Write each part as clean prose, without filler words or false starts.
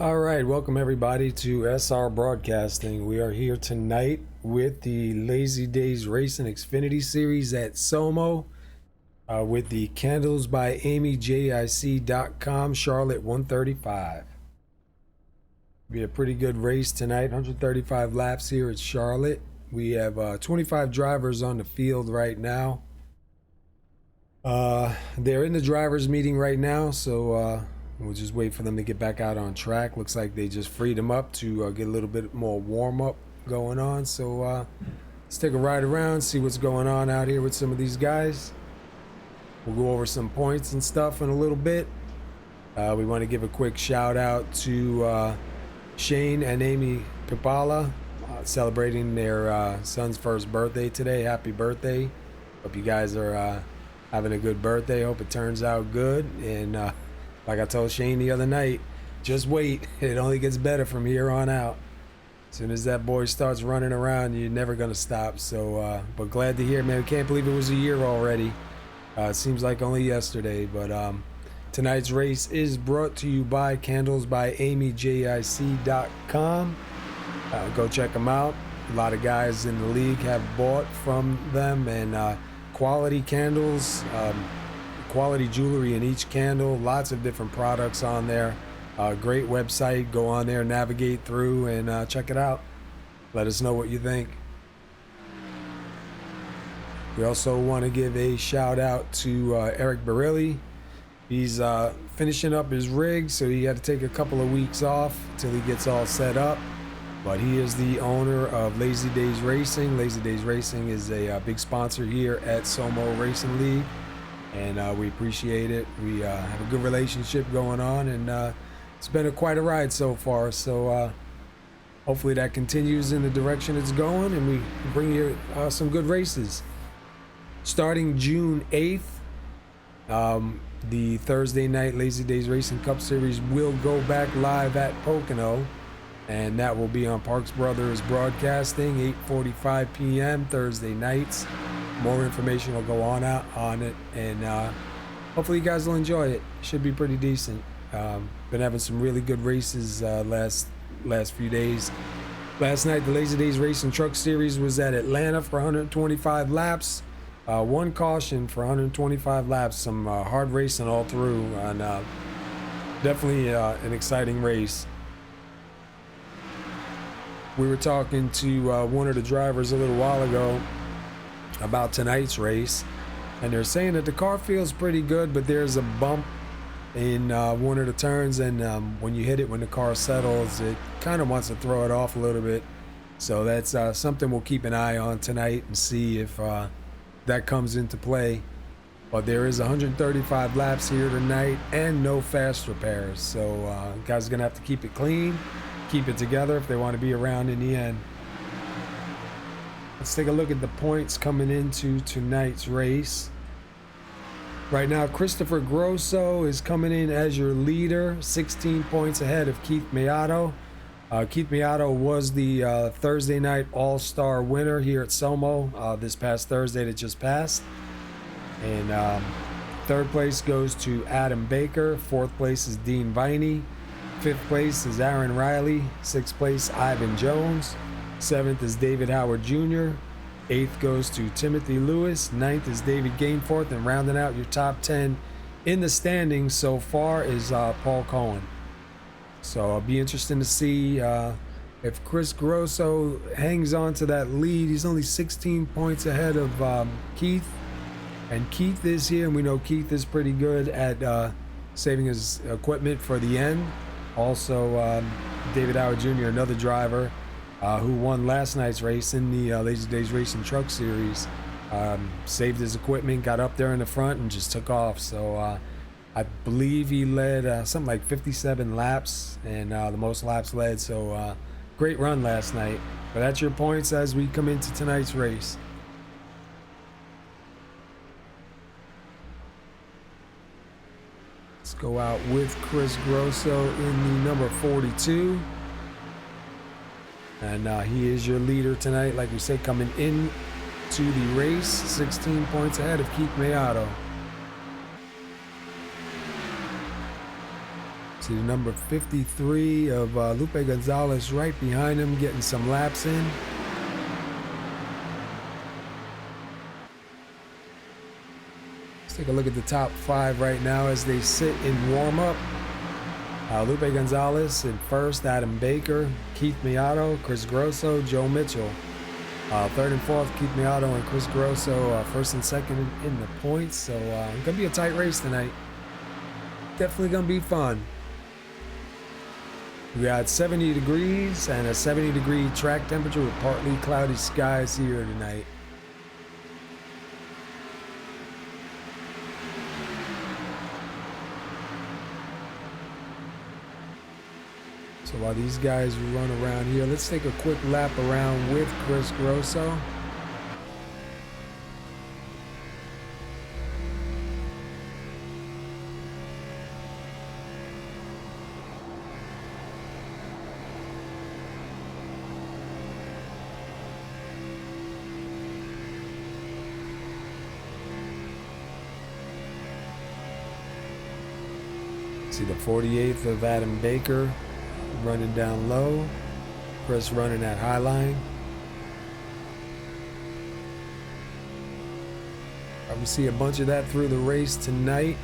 All right, welcome everybody to SR Broadcasting. We are here tonight with the DAYZ Racing Xfinity Series at SoMo with the Candles by AmyJIC.com Charlotte 135. Be a pretty good race tonight, 135 laps here at Charlotte. We have 25 drivers on the field right now. They're in the drivers meeting right now, so we'll just wait for them to get back out on track. Looks like they just freed them up to get a little bit more warm-up going on. So let's take a ride around, see what's going on out here with some of these guys. We'll go over some points and stuff in a little bit. We want to give a quick shout out to Shane and Amy Pipala celebrating their son's first birthday today. Happy birthday. Hope you guys are having a good birthday. Hope it turns out good. And like I told Shane the other night, just wait. It only gets better from here on out. As soon as that boy starts running around, you're never going to stop. So, but glad to hear, man. Can't believe it was a year already. It seems like only yesterday. But tonight's race is brought to you by Candles by AmyJIC.com. Go check them out. A lot of guys in the league have bought from them, and quality candles, quality jewelry in each candle, lots of different products on there. Great website. Go on there, navigate through, and check it out. Let us know what you think. We also want to give a shout out to Eric Barilli. He's finishing up his rig, so he had to take a couple of weeks off until he gets all set up. But he is the owner of DAYZ Racing. DAYZ Racing is a big sponsor here at SoMo Racing League, and we appreciate it. We have a good relationship going on, and it's been quite a ride so far. So hopefully that continues in the direction it's going, and we bring you some good races. Starting June 8th, the Thursday night DAYZ Racing Cup Series will go back live at Pocono. And that will be on Parks Brothers Broadcasting, 8:45 p.m. Thursday nights. More information will go on out on it, and hopefully you guys will enjoy it. Should be pretty decent. Been having some really good races last few days. Last night, the DAYZ Racing Truck Series was at Atlanta for 125 laps. One caution for 125 laps. Some hard racing all through, and definitely an exciting race. We were talking to one of the drivers a little while ago about tonight's race, and they're saying that the car feels pretty good, but there's a bump in one of the turns, and when you hit it, when the car settles, it kind of wants to throw it off a little bit. So that's something we'll keep an eye on tonight and see if that comes into play. But there is 135 laps here tonight and no fast repairs, so guys are gonna have to keep it clean, keep it together if they want to be around in the end. Let's take a look at the points coming into tonight's race. Right now, Christopher Grosso is coming in as your leader, 16 points ahead of Keith Miato. Keith Miato was the Thursday night All-Star winner here at SoMo this past Thursday that just passed. And third place goes to Adam Baker. Fourth place is Dean Viney. Fifth place is Aaron Riley. Sixth place, Ivan Jones. Seventh is David Howard Jr. Eighth goes to Timothy Lewis. Ninth is David Gainforth. And rounding out your top 10 in the standings so far is Paul Cohen. So it'll be interesting to see if Chris Grosso hangs on to that lead. He's only 16 points ahead of Keith. And Keith is here, and we know Keith is pretty good at saving his equipment for the end. Also, David Howard Jr., another driver who won last night's race in the DAYZ Racing Truck Series, saved his equipment, got up there in the front, and just took off. So I believe he led something like 57 laps, and the most laps led. So great run last night. But that's your points as we come into tonight's race. Let's go out with Chris Grosso in the number 42. And he is your leader tonight, like we said, coming in to the race, 16 points ahead of Keith Miato. See the number 53 of Lupe Gonzalez right behind him, getting some laps in. Let's take a look at the top 5 right now as they sit in warm-up. Lupe Gonzalez in first, Adam Baker, Keith Miato, Chris Grosso, Joe Mitchell. Third and fourth, Keith Miato and Chris Grosso, first and second in the points. So it's going to be a tight race tonight. Definitely going to be fun. We got 70 degrees and a 70-degree track temperature with partly cloudy skies here tonight. So while these guys run around here, let's take a quick lap around with Chris Grosso. See the 48th of Adam Baker running down low. Chris running at high line. We see a bunch of that through the race tonight.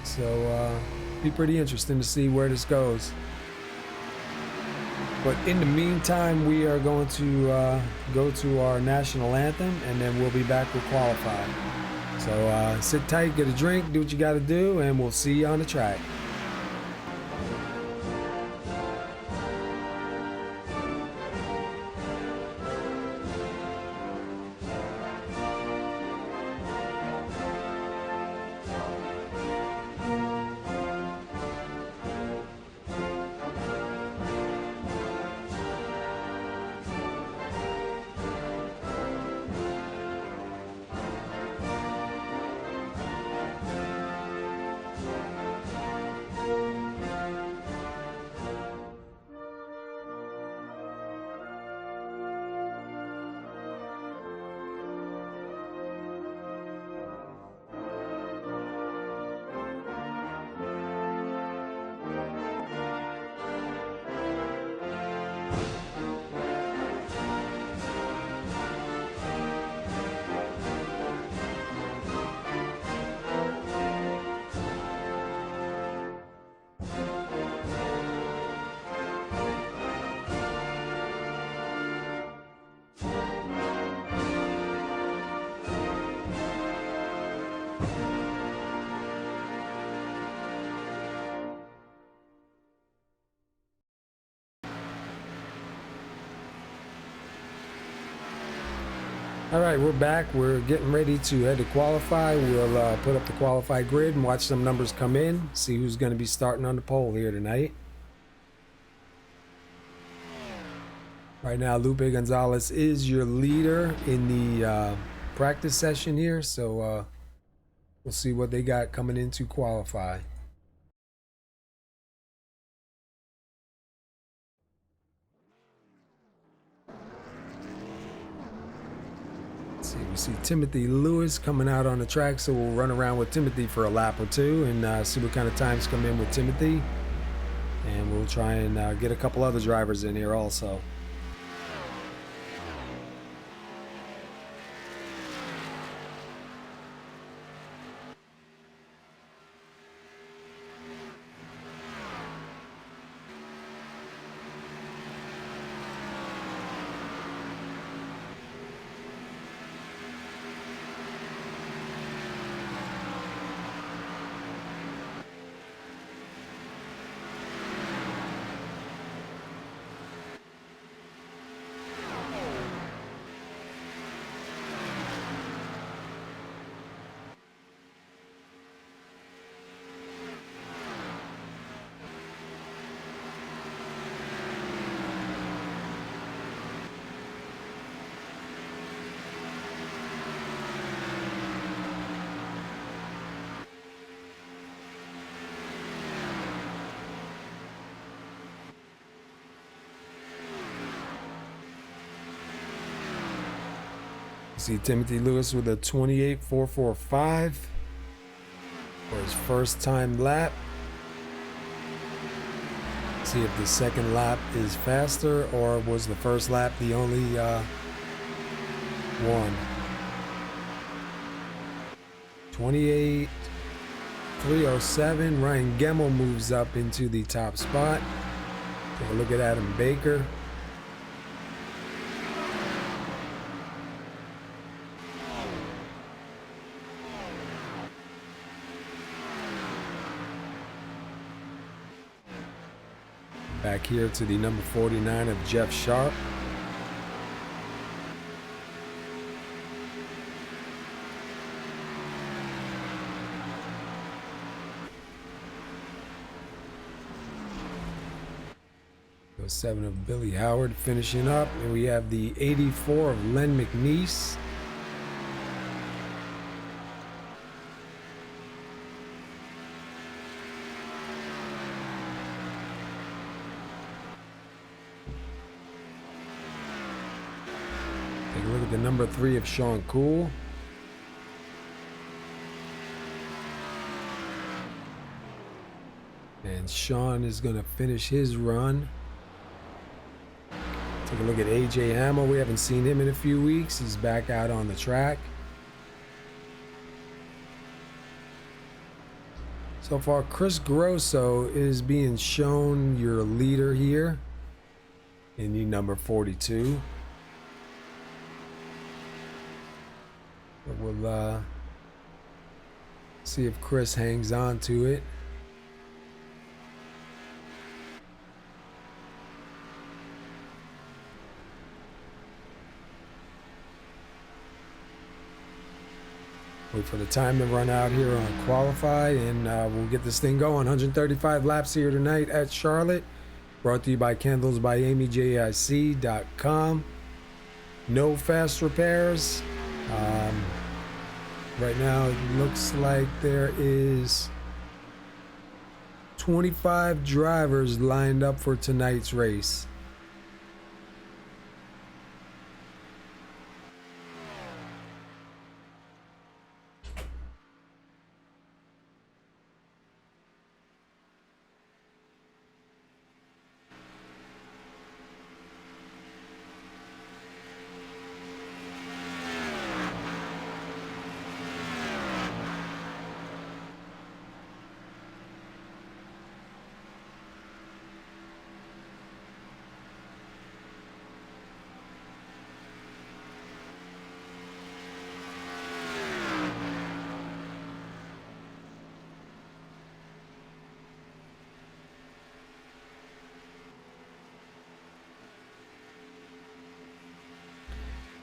So be pretty interesting to see where this goes. But in the meantime, we are going to go to our national anthem, and then we'll be back with qualifying. So sit tight, get a drink, do what you got to do, and we'll see you on the track. All right, we're back. We're getting ready to head to qualify. We'll put up the qualify grid and watch some numbers come in, see who's going to be starting on the pole here tonight. Right now, Lupe Gonzalez is your leader in the practice session here, so we'll see what they got coming into qualify. We see Timothy Lewis coming out on the track, so we'll run around with Timothy for a lap or two and see what kind of times come in with Timothy. And we'll try and get a couple other drivers in here also. See Timothy Lewis with a 28.445 for his first time lap. See if the second lap is faster, or was the first lap the only one. 28.307. Ryan Gemmel moves up into the top spot. Take a look at Adam Baker. Back here to the number 49 of Jeff Sharp. The 7 of Billy Howard finishing up. And we have the 84 of Len McNeese. Take a look at the number 3 of Sean Cool. And Sean is going to finish his run. Take a look at AJ Hamill. We haven't seen him in a few weeks. He's back out on the track. So far, Chris Grosso is being shown your leader here in the number 42. But we'll see if Chris hangs on to it. Wait for the time to run out here on Qualify, and we'll get this thing going. 135 laps here tonight at Charlotte. Brought to you by candlesbyamyjic.com. No fast repairs. Right now it looks like there is 25 drivers lined up for tonight's race.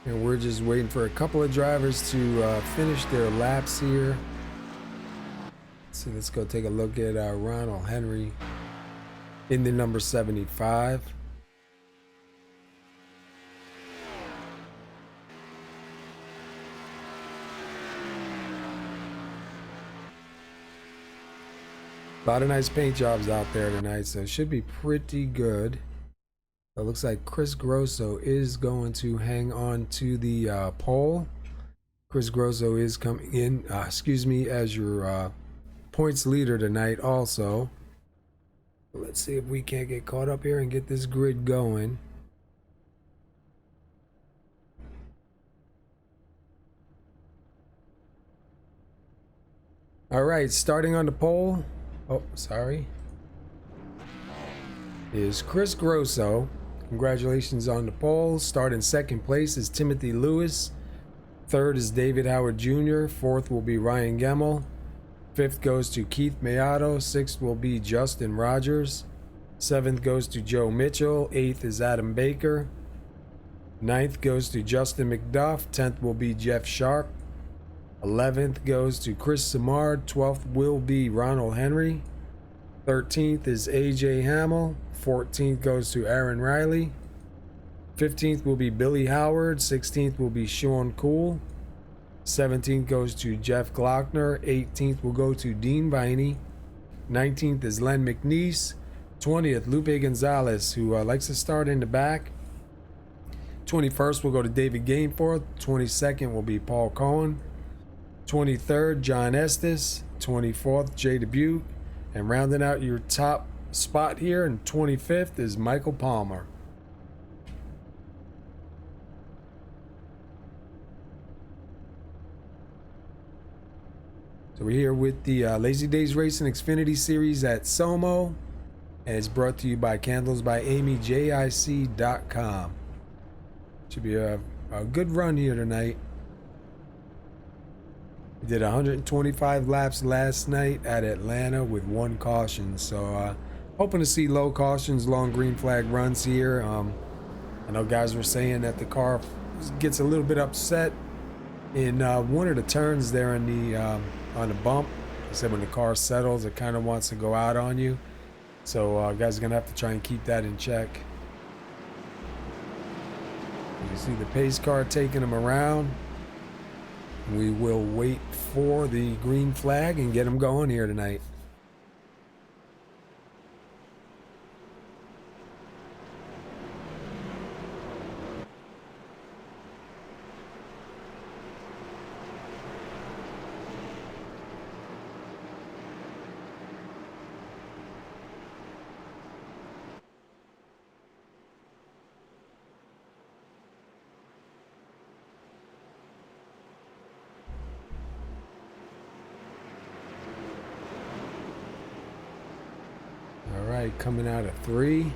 And we're just waiting for a couple of drivers to finish their laps here. So let's go take a look at Ronald Henry in the number 75. A lot of nice paint jobs out there tonight, so it should be pretty good. It looks like Chris Grosso is going to hang on to the pole. Chris Grosso is coming in, as your points leader tonight also. Let's see if we can't get caught up here and get this grid going. All right, starting on the pole. Oh, sorry. Is Chris Grosso. Congratulations on the pole. Start in second place is Timothy Lewis. Third is David Howard Jr. Fourth will be Ryan Gemmel. Fifth goes to Keith Mayato. Sixth will be Justin Rogers. Seventh goes to Joe Mitchell. Eighth is Adam Baker. Ninth goes to Justin McDuff. 10th will be Jeff Sharp. 11th goes to Chris Samard. 12th will be Ronald Henry. 13th is AJ Hamill. 14th goes to Aaron Riley. 15th will be Billy Howard. 16th will be Sean Cool. 17th goes to Jeff Glockner. 18th will go to Dean Viney. 19th is Len McNeese. 20th, Lupe Gonzalez, who likes to start in the back. 21st will go to David Gainforth. 22nd will be Paul Cohen. 23rd, John Estes. 24th, Jay Dubuque. And rounding out your top spot here, and 25th is Michael Palmer. So we're here with the Lazy Days Racing Xfinity Series at SoMo, and it's brought to you by Candles by Amy, JIC.com. Should be a good run here tonight. We did 125 laps last night at Atlanta with 1 caution, so hoping to see low cautions, long green flag runs here. I know guys were saying that the car gets a little bit upset in one of the turns there in the on the bump. They said when the car settles, it kind of wants to go out on you. So guys are gonna have to try and keep that in check. You see the pace car taking them around. We will wait for the green flag and get them going here tonight. Coming out of 3.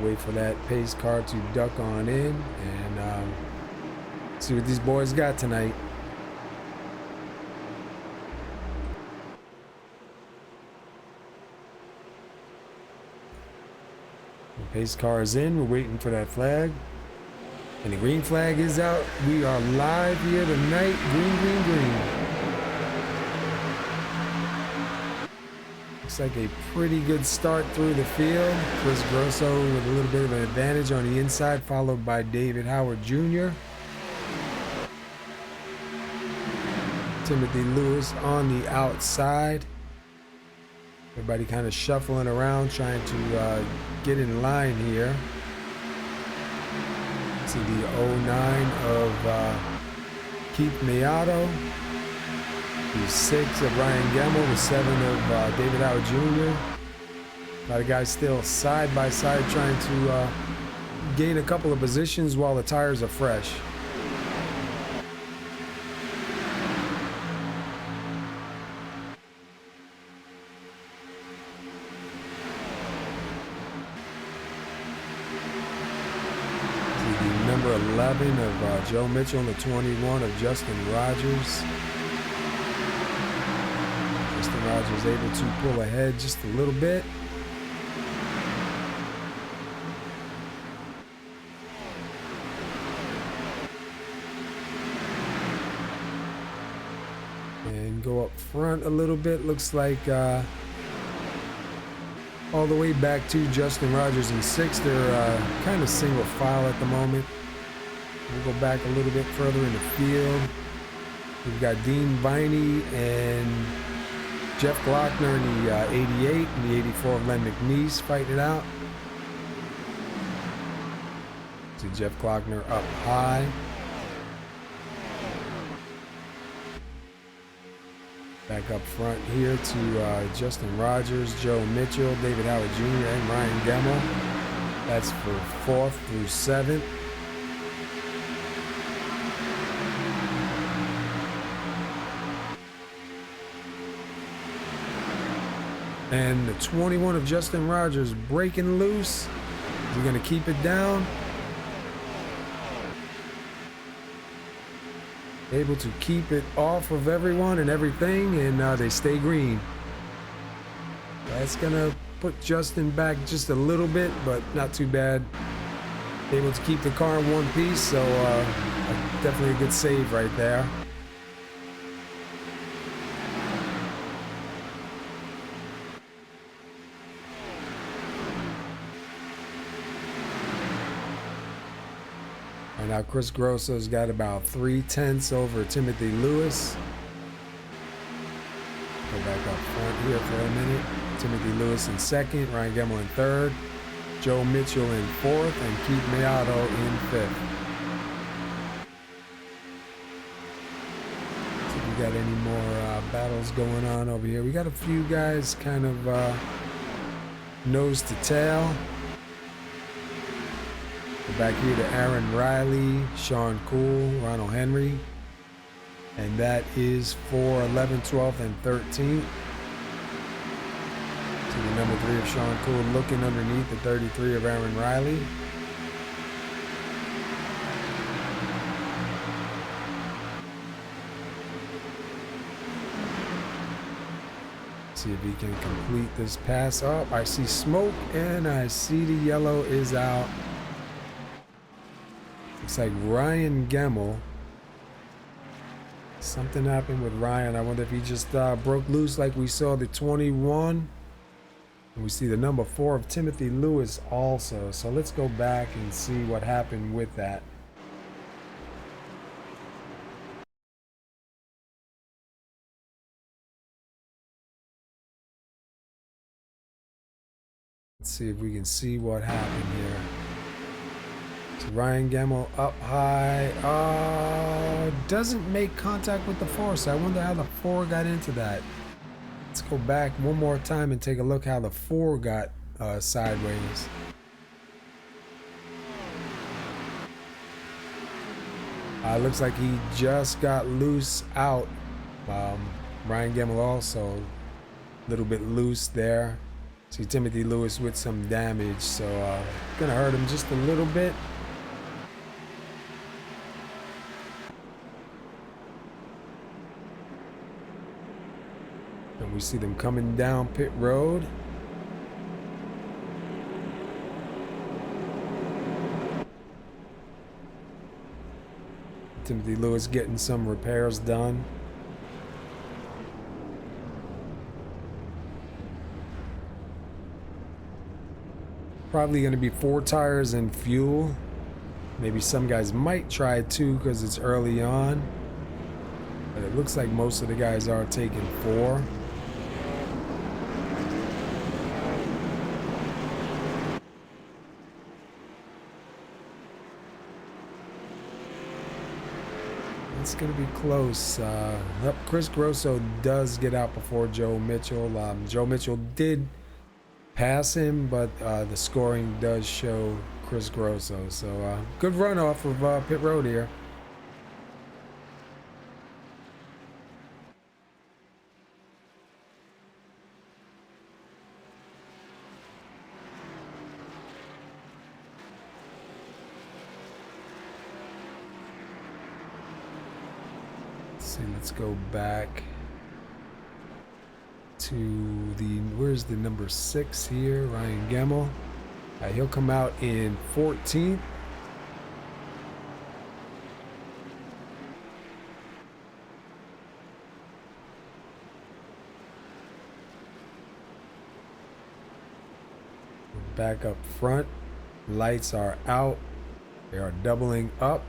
Wait for that pace car to duck on in and see what these boys got tonight. The pace car is in. We're waiting for that flag. And the green flag is out. We are live here tonight. Green, green, green. Looks like a pretty good start through the field. Chris Grosso with a little bit of an advantage on the inside, followed by David Howard Jr. Timothy Lewis on the outside. Everybody kind of shuffling around, trying to get in line here. See the 09 of Keith Meato. The 6 of Ryan Gemmel, the 7 of David Howard Jr. A lot of guys still side by side trying to gain a couple of positions while the tires are fresh. See the number 11 of Joe Mitchell and the 21 of Justin Rogers. Rogers able to pull ahead just a little bit. And go up front a little bit. Looks like all the way back to Justin Rogers in 6th. They're kind of single file at the moment. We'll go back a little bit further in the field. We've got Dean Viney and Jeff Glockner in the 88 and the 84 of Len McNeese fighting it out. See Jeff Glockner up high. Back up front here to Justin Rogers, Joe Mitchell, David Howard Jr., and Ryan Gemmel. That's for 4th through 7th. And the 21 of Justin Rogers breaking loose. Is he going to keep it down? Able to keep it off of everyone and everything, and they stay green. That's going to put Justin back just a little bit, but not too bad. Able to keep the car in one piece, so definitely a good save right there. Now Chris Grosso's got about 3/10 over Timothy Lewis. Go back up front here for a minute. Timothy Lewis in 2nd, Ryan Gemmel in 3rd, Joe Mitchell in 4th, and Keith Meato in 5th. See if we got any more battles going on over here. We got a few guys kind of nose to tail. We're back here to Aaron Riley, Sean Cool, Ronald Henry. And that is for 11th, 12th, and 13th. To the number 3 of Sean Cool looking underneath the 33 of Aaron Riley. See if he can complete this pass up. I see smoke and I see the yellow is out. Looks like Ryan Gemmel. Something happened with Ryan. I wonder if he just broke loose like we saw the 21. And we see the number 4 of Timothy Lewis also. So let's go back and see what happened with that. Let's see if we can see what happened here. So Ryan Gemmel up high. Doesn't make contact with the 4. So I wonder how the 4 got into that. Let's go back one more time and take a look how the 4 got sideways. Looks like he just got loose out. Ryan Gemmel also a little bit loose there. See Timothy Lewis with some damage, so gonna hurt him just a little bit. And we see them coming down pit road. Timothy Lewis getting some repairs done. Probably going to be 4 tires and fuel. Maybe some guys might try 2 because it's early on. But it looks like most of the guys are taking 4. It's going to be close. Chris Grosso does get out before Joe Mitchell. Joe Mitchell did pass him, but the scoring does show Chris Grosso. So good run off of pit road here. Let's go back to where's the number 6 here? Ryan Gemmel. He'll come out in 14th. Back up front. Lights are out. They are doubling up.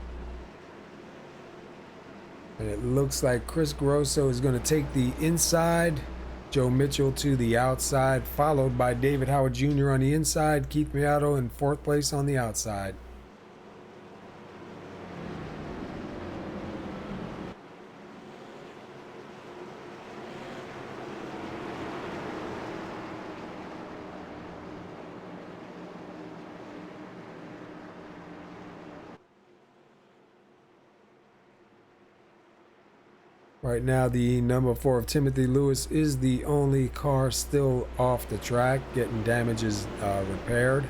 And it looks like Chris Grosso is going to take the inside, Joe Mitchell to the outside, followed by David Howard Jr. on the inside, Keith Miato in 4th place on the outside. Right now, the number 4 of Timothy Lewis is the only car still off the track, getting damages repaired.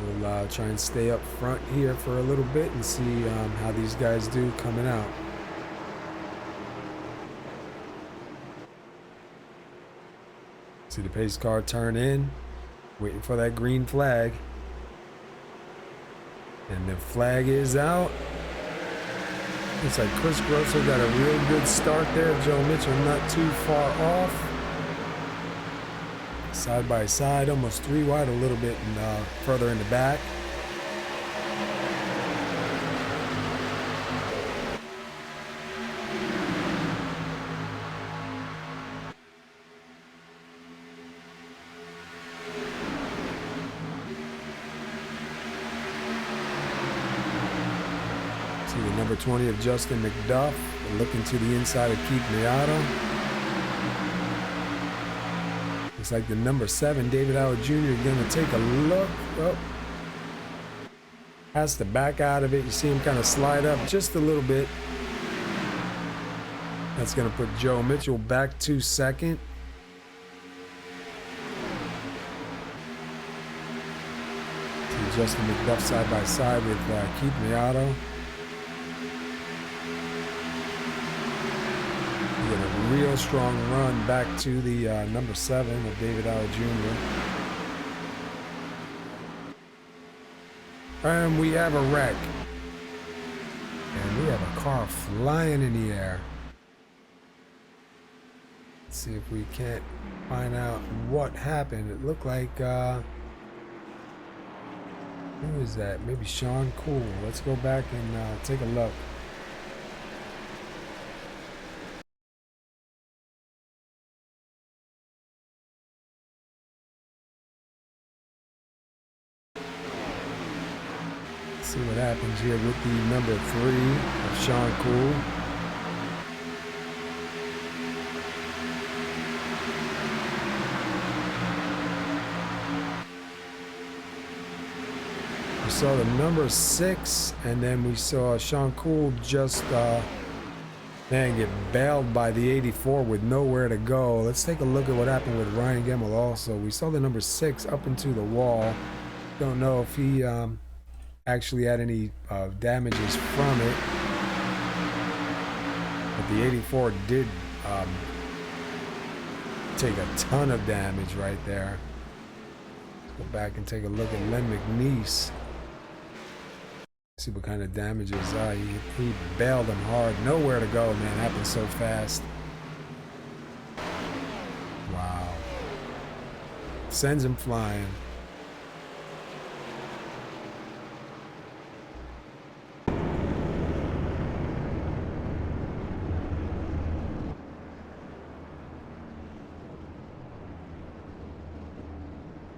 We'll try and stay up front here for a little bit and see how these guys do coming out. See the pace car turn in, waiting for that green flag. And the flag is out. Looks like Chris Grosso got a real good start there. Joe Mitchell not too far off. Side by side, almost 3 wide a little bit and further in the back. See the number 20 of Justin McDuff looking to the inside of Keith Miato. Looks like the number 7, David Howard Jr., going to take a look. Oh, has to back out of it. You see him kind of slide up just a little bit. That's going to put Joe Mitchell back to second. See Justin McDuff side by side with Keith Miato. Get a real strong run back to the number 7 of David Howard Jr. And we have a wreck. And we have a car flying in the air. Let's see if we can't find out what happened. It looked like, who is that? Maybe Sean Cool. Let's go back and take a look. See what happens here with the number 3 of Sean Cool. We saw the number 6, and then we saw Sean Cool just get bailed by the 84 with nowhere to go. Let's take a look at what happened with Ryan Gemmel also. We saw the number 6 up into the wall. Don't know if he actually had any damages from it, but the 84 did take a ton of damage right there. Let's go back and take a look at Len McNeese. See what kind of damages. He bailed him hard. Nowhere to go, man. Happened so fast. Wow. Sends him flying.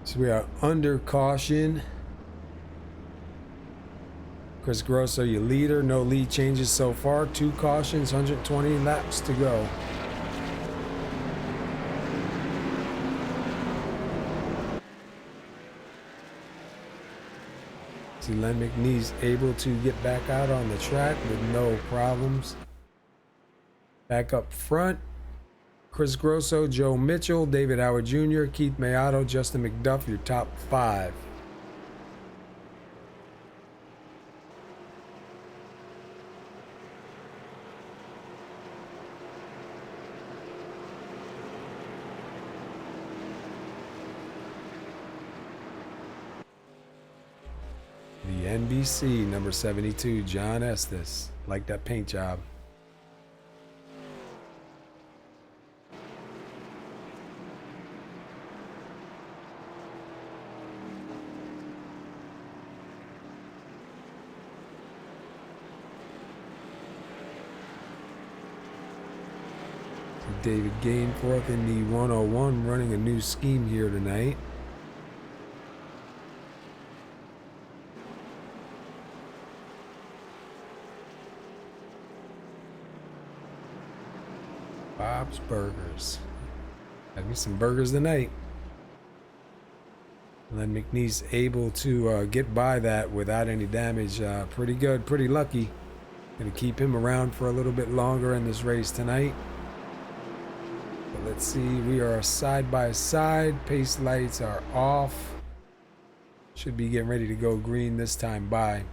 So we are under caution. Chris Grosso, your leader. No lead changes so far. 2 cautions, 120 laps to go. See Len McNeese able to get back out on the track with no problems. Back up front. Chris Grosso, Joe Mitchell, David Howard Jr., Keith Miato, Justin McDuff, your top 5. The NBC, number 72, John Estes. Like that paint job. David Gainforth in the 101 running a new scheme here tonight. Bob's Burgers. Have me some burgers tonight. Len McNeese able to get by that without any damage. Pretty good, pretty lucky. Gonna keep him around for a little bit longer in this race tonight. But let's see, we are side by side. Pace lights are off. Should be getting ready to go green this time by.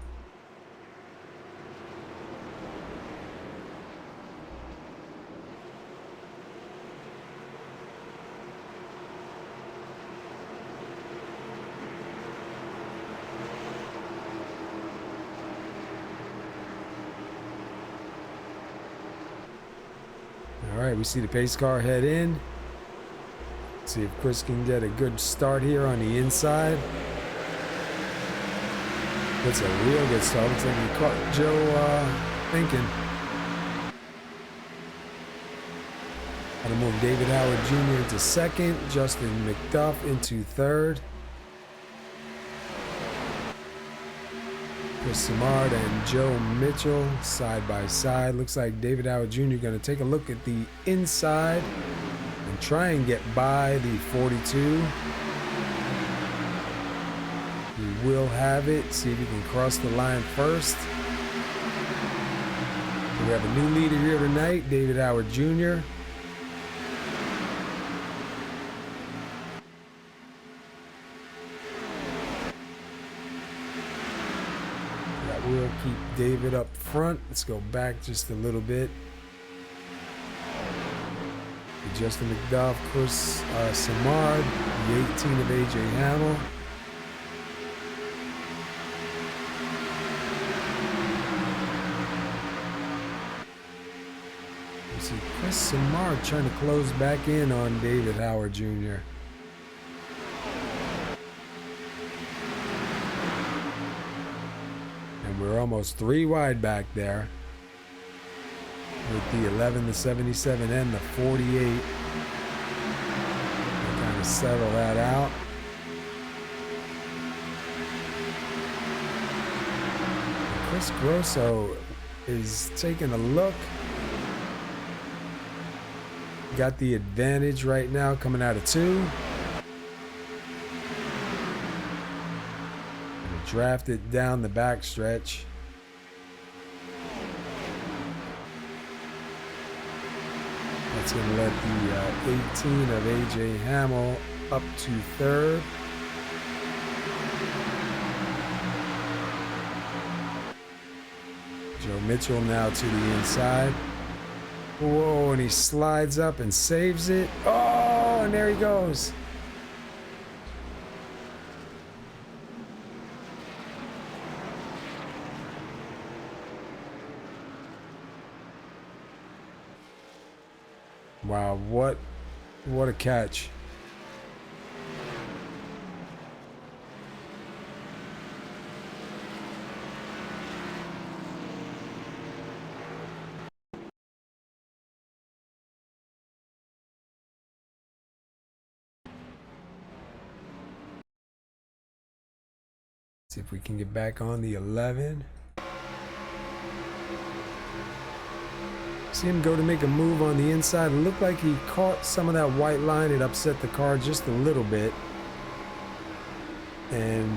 All right, we see the pace car head in. See if Chris can get a good start here on the inside. That's a real good start. Looks like he caught Joe thinking. Gonna move David Howard Jr. into second, Justin McDuff into third. Chris Simard and Joe Mitchell side by side. Looks like David Howard Jr. going to take a look at the inside and and try and get by the 42. He will have it. See if he can cross the line first. So we have a new leader here tonight, David Howard Jr. We'll keep David up front. Let's go back just a little bit. Justin McDuff, Chris Samard, the 18 of AJ Hamel. You see Chris Samard trying to close back in on David Howard Jr. We're almost 3 wide back there with the 11, the 77, and the 48. We'll kind of settle that out. Chris Grosso is taking a look. Got the advantage right now coming out of 2. Draft it down the backstretch. That's going to let the 18 of AJ Hamel up to 3rd. Joe Mitchell now to the inside. Whoa, and he slides up and saves it. Oh, and there he goes. Wow, what a catch. See if we can get back on the 11. See him go to make a move on the inside. It looked like he caught some of that white line. It upset the car just a little bit. And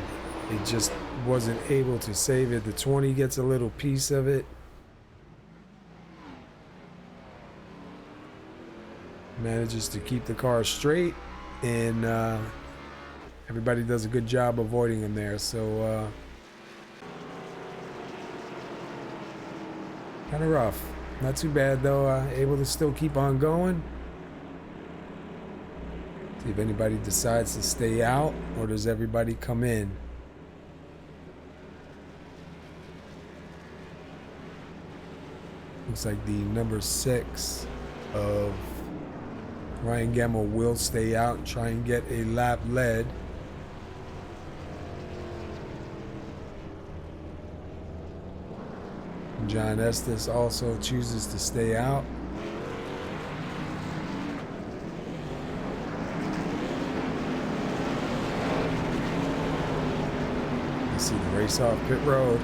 it just wasn't able to save it. The 20 gets a little piece of it. Manages to keep the car straight. And everybody does a good job avoiding him there. So kind of rough. Not too bad though, able to still keep on going. See if anybody decides to stay out or does everybody come in. Looks like the number 6 of Ryan Gemmell will stay out and try and get a lap led. John Estes also chooses to stay out. You see the race off pit road.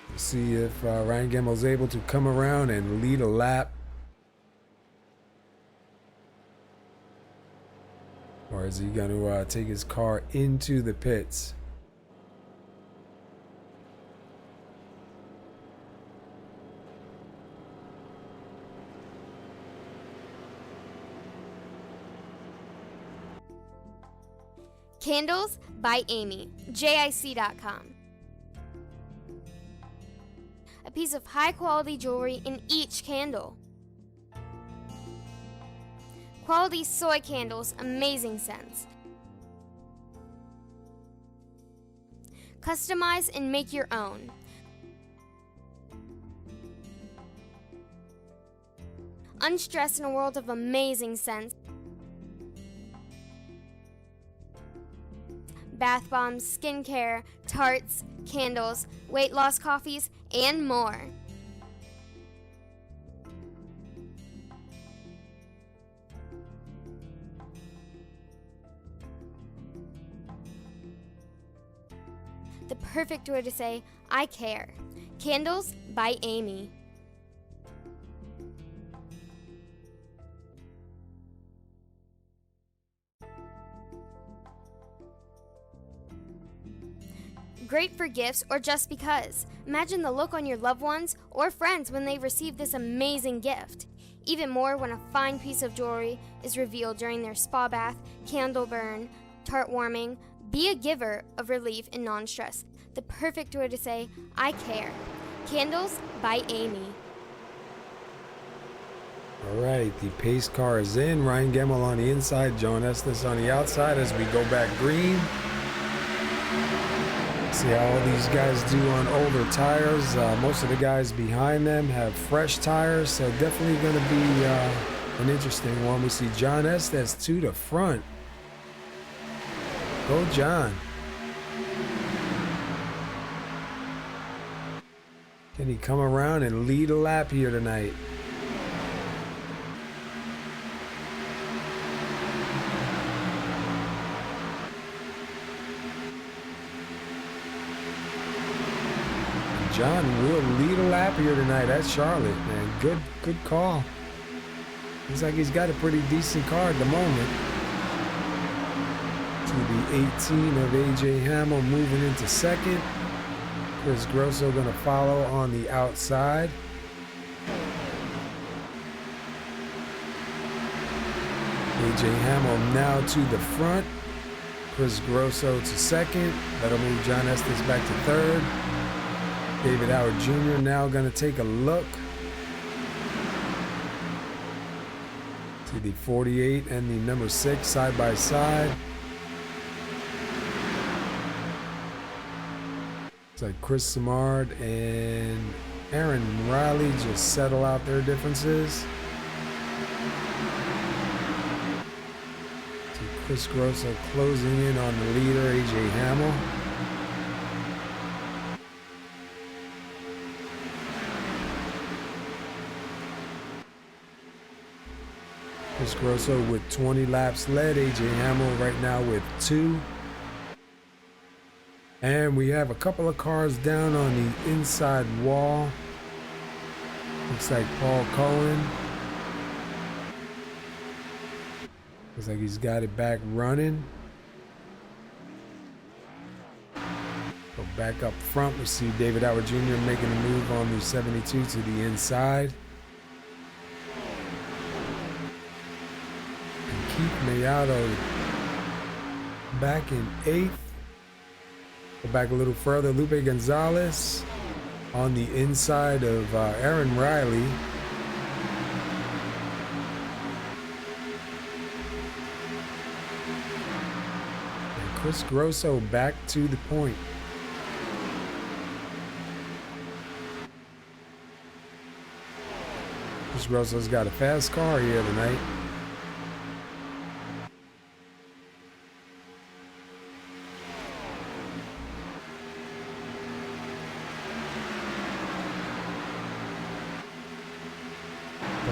We'll see if Ryan Gemmell's able to come around and lead a lap. Or is he going to take his car into the pits? Candles by Amy, JIC.com. A piece of high-quality jewelry in each candle. Quality soy candles, amazing scents. Customize and make your own. Unstressed in a world of amazing scents. Bath bombs, skincare, tarts, candles, weight loss coffees, and more. perfect way to say, I care. Candles by Amy. Great for gifts or just because. Imagine the look on your loved ones or friends when they receive this amazing gift. Even more when a fine piece of jewelry is revealed during their spa bath, candle burn, tart warming. Be a giver of relief and non-stress. The perfect way to say, I care. Candles by Amy. All right, the pace car is in. Ryan Gemmell on the inside, John Estes on the outside as we go back green. See how all these guys do on older tires. Most of the guys behind them have fresh tires, so definitely going to be an interesting one. We see John Estes to the front. Go John. Can he come around and lead a lap here tonight? John will lead a lap here tonight at Charlotte, man. Good call. Looks like he's got a pretty decent car at the moment. To the 18 of AJ Hamel moving into second. Chris Grosso going to follow on the outside. AJ Hamel now to the front. Chris Grosso to second. That'll move John Estes back to third. David Howard Jr. now going to take a look to the 48 and the number 6 side by side. It's like Chris Simard and Aaron Riley just settle out their differences. So Chris Grosso closing in on the leader, AJ Hamel. Chris Grosso with 20 laps led. AJ Hamel right now with 2. And we have a couple of cars down on the inside wall. Looks like Paul Cohen. Looks like he's got it back running. Go back up front. We see David Howard Jr. making a move on the 72 to the inside. Keith Mayato back in 8th. Go back a little further. Lupe Gonzalez on the inside of Aaron Riley. And Chris Grosso back to the point. Chris Grosso's got a fast car here tonight.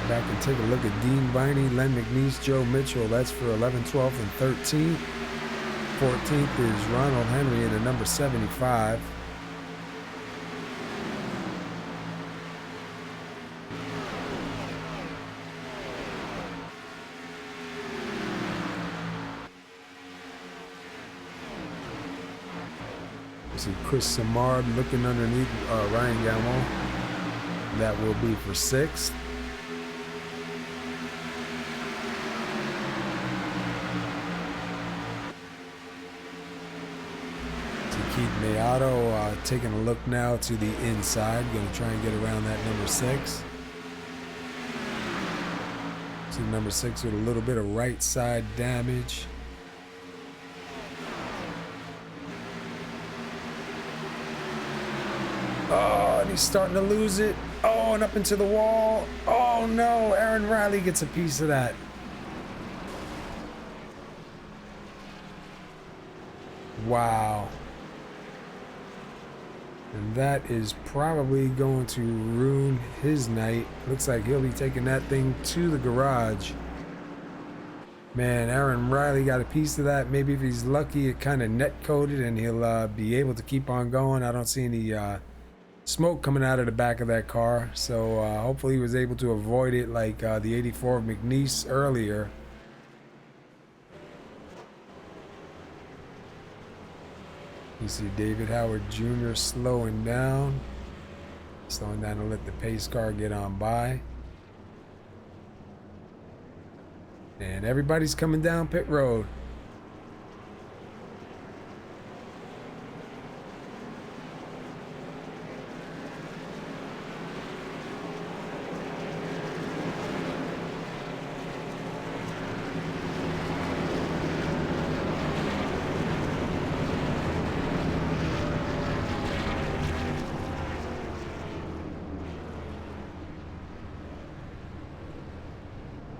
Back and take a look at Dean Biney, Len McNeese, Joe Mitchell. That's for 11th, 12th, and 13th. 14th is Ronald Henry in the number 75. You see Chris Simard looking underneath Ryan Gemmell. That will be for 6th. Keith Mayato taking a look now to the inside. Going to try and get around that number 6. See number 6 with a little bit of right side damage. Oh, and he's starting to lose it. Oh, and up into the wall. Oh no, Aaron Riley gets a piece of that. Wow. And that is probably going to ruin his night. Looks like he'll be taking that thing to the garage. Man, Aaron Riley got a piece of that. Maybe if he's lucky, it kind of net coated and he'll be able to keep on going. I don't see any smoke coming out of the back of that car. So hopefully he was able to avoid it like the 84 of McNeese earlier. You see David Howard Jr. slowing down to let the pace car get on by. And everybody's coming down pit road.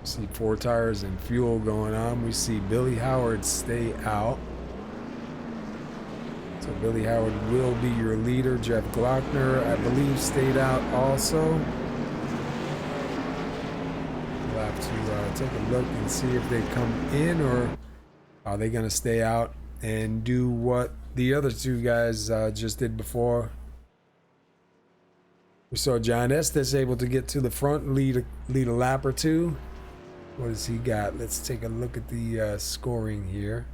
See 4 tires and fuel going on. We see Billy Howard stay out. So Billy Howard will be your leader. Jeff Glockner, I believe, stayed out also. We'll have to take a look and see if they come in, or are they going to stay out and do what the other 2 guys just did before. We saw John Estes able to get to the front and lead a lap or 2. What has he got? Let's take a look at the scoring here.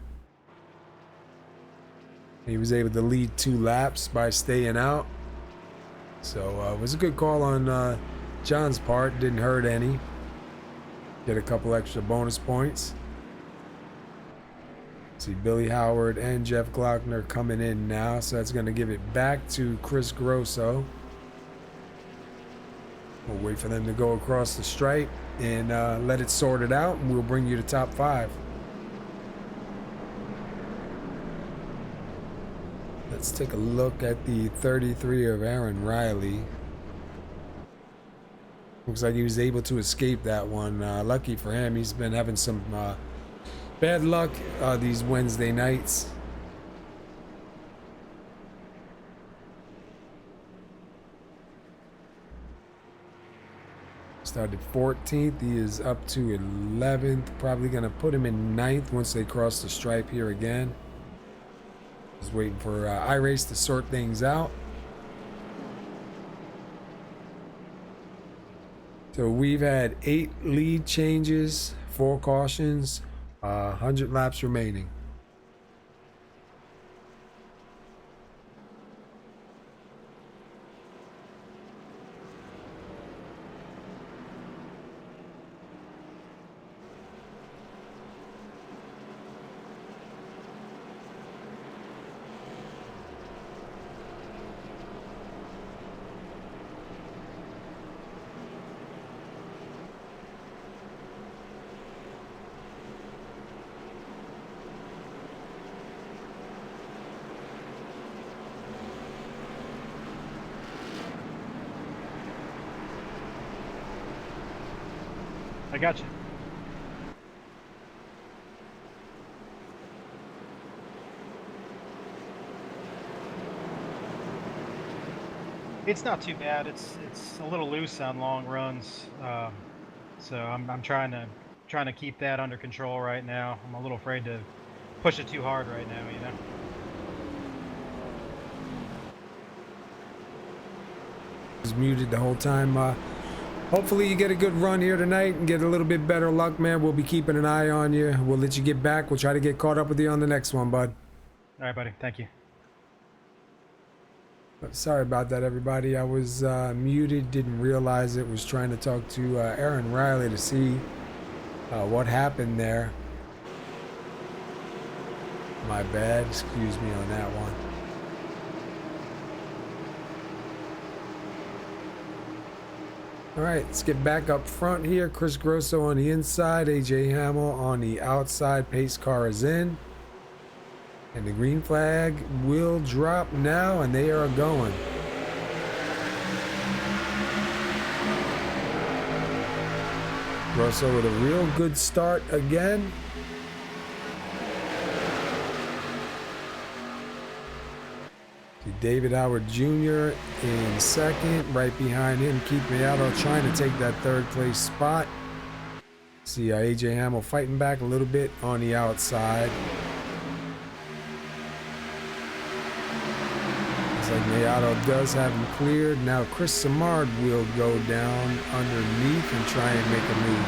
He was able to lead 2 laps by staying out. So it was a good call on John's part. Didn't hurt any. Get a couple extra bonus points. See Billy Howard and Jeff Glockner coming in now. So that's going to give it back to Chris Grosso. We'll wait for them to go across the stripe and let it sort it out, and we'll bring you to top 5. Let's take a look at the 33 of Aaron Riley. Looks like he was able to escape that one. Lucky for him. He's been having some bad luck these Wednesday nights. Started 14th. He is up to 11th. Probably going to put him in 9th once they cross the stripe here again. Just waiting for iRace to sort things out. So we've had 8 lead changes, 4 cautions, 100 laps remaining. I got you. It's not too bad. It's a little loose on long runs, so I'm trying to keep that under control right now. I'm a little afraid to push it too hard right now, you know. Was muted the whole time. Hopefully you get a good run here tonight and get a little bit better luck, man. We'll be keeping an eye on you. We'll let you get back. We'll try to get caught up with you on the next one, bud. All right, buddy. Thank you. Sorry about that, everybody. I was muted, didn't realize it. Was trying to talk to Aaron Riley to see what happened there. My bad. Excuse me on that one. All right, let's get back up front here. Chris Grosso on the inside, AJ Hamill on the outside. Pace car is in. And the green flag will drop now, and they are going. Grosso with a real good start again. David Howard Jr. in second. Right behind him, Keith Mayado trying to take that 3rd place spot. See AJ Hamill fighting back a little bit on the outside. Looks like Mayado does have him cleared. Now Chris Samard will go down underneath and try and make a move.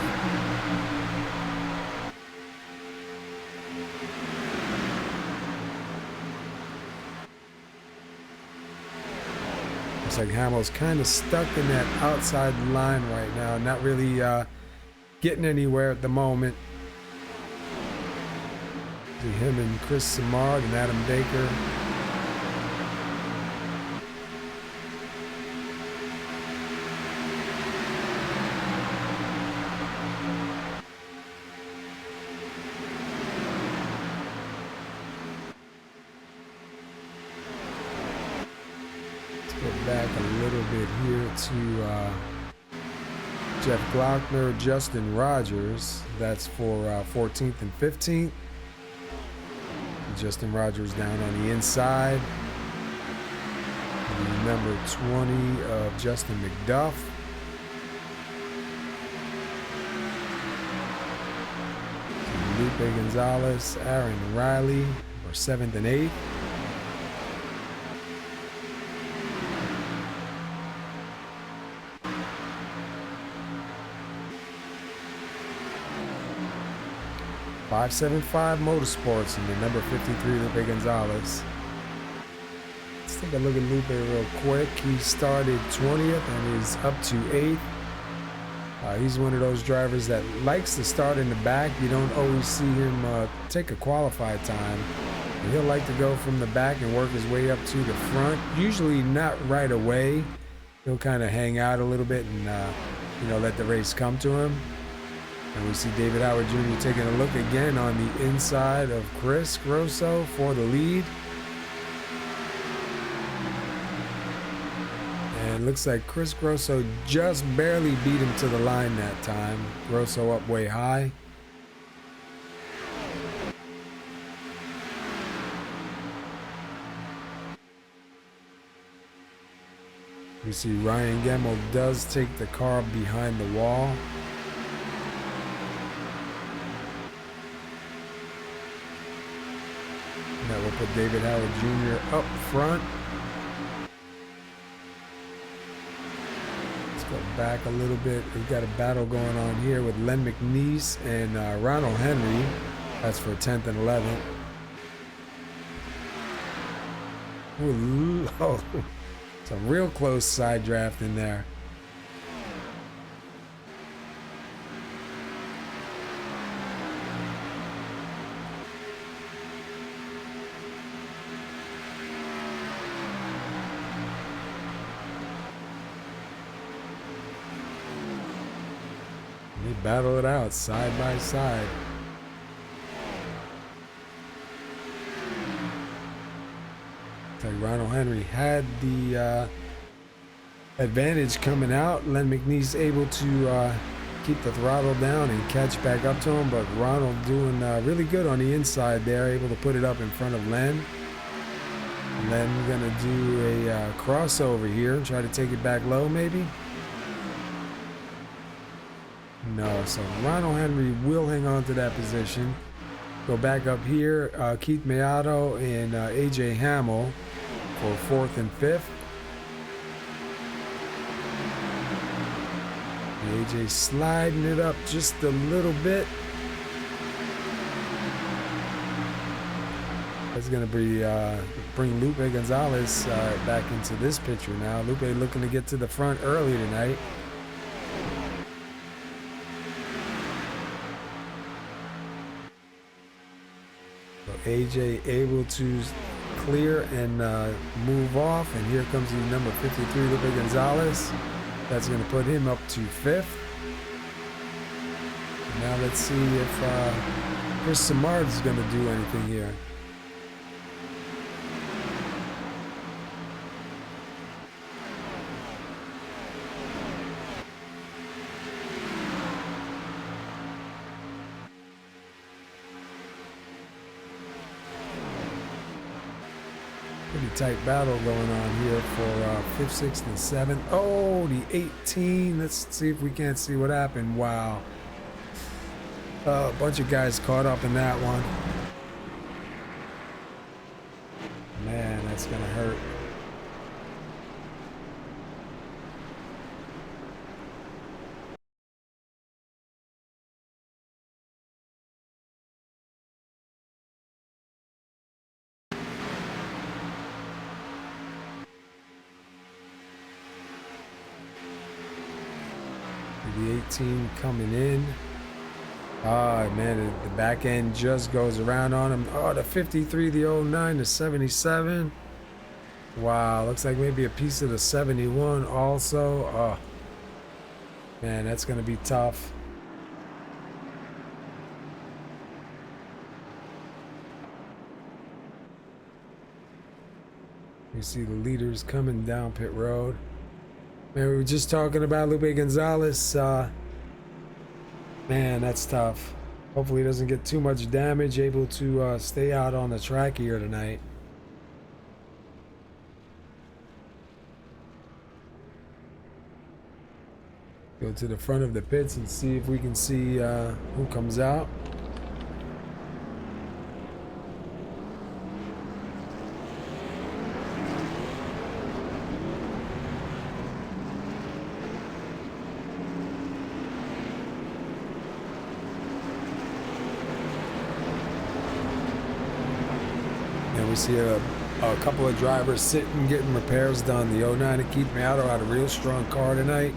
Looks like Hamill's kind of stuck in that outside line right now, not really getting anywhere at the moment. See him and Chris Samard and Adam Baker. Back a little bit here to Jeff Glockner, Justin Rogers. That's for 14th and 15th. Justin Rogers down on the inside. The number 20 of Justin McDuff. Lupe Gonzalez, Aaron Riley for 7th and 8th. .575 Motorsports and the number 53 Lupe Gonzalez. Let's take a look at Lupe real quick. He started 20th and is up to 8th. He's one of those drivers that likes to start in the back. You don't always see him take a qualified time. And he'll like to go from the back and work his way up to the front. Usually not right away. He'll kind of hang out a little bit and let the race come to him. And we see David Howard Jr. taking a look again on the inside of Chris Grosso for the lead. And it looks like Chris Grosso just barely beat him to the line that time. Grosso up way high. We see Ryan Gemmel does take the car behind the wall. That will put David Howard Jr. up front. Let's go back a little bit. We've got a battle going on here with Len McNeese and Ronald Henry. That's for 10th and 11th. Ooh, oh, some real close side draft in there. They battle it out side by side. Looks like Ronald Henry had the advantage coming out. Len McNeese able to keep the throttle down and catch back up to him, but Ronald doing really good on the inside there, able to put it up in front of Len. Len gonna do a crossover here and try to take it back low maybe. No, so Ronald Henry will hang on to that position. Go back up here, Keith Mayado and AJ Hamill for 4th and 5th. AJ sliding it up just a little bit. That's going to bring Lupe Gonzalez back into this picture now. Lupe looking to get to the front early tonight. AJ able to clear and move off, and here comes the number 53 Lupe Gonzalez. That's going to put him up to 5th. Now let's see if Chris Samard is going to do anything here. Pretty tight battle going on here for 5th, 6th, and 7th. Oh, the 18. Let's see if we can't see what happened. Wow. A bunch of guys caught up in that one. Man, that's gonna hurt. The 18 coming in. Oh man, the back end just goes around on him. Oh, the 53, the 09, the 77. Wow, looks like maybe a piece of the 71 also. Oh man, that's gonna be tough. You see the leaders coming down pit road. Man, we were just talking about Lupe Gonzalez. Man, that's tough. Hopefully he doesn't get too much damage, able to stay out on the track here tonight. Go to the front of the pits and see if we can see who comes out. We see a couple of drivers sitting, getting repairs done. The 09 of Keith Mato had a real strong car tonight.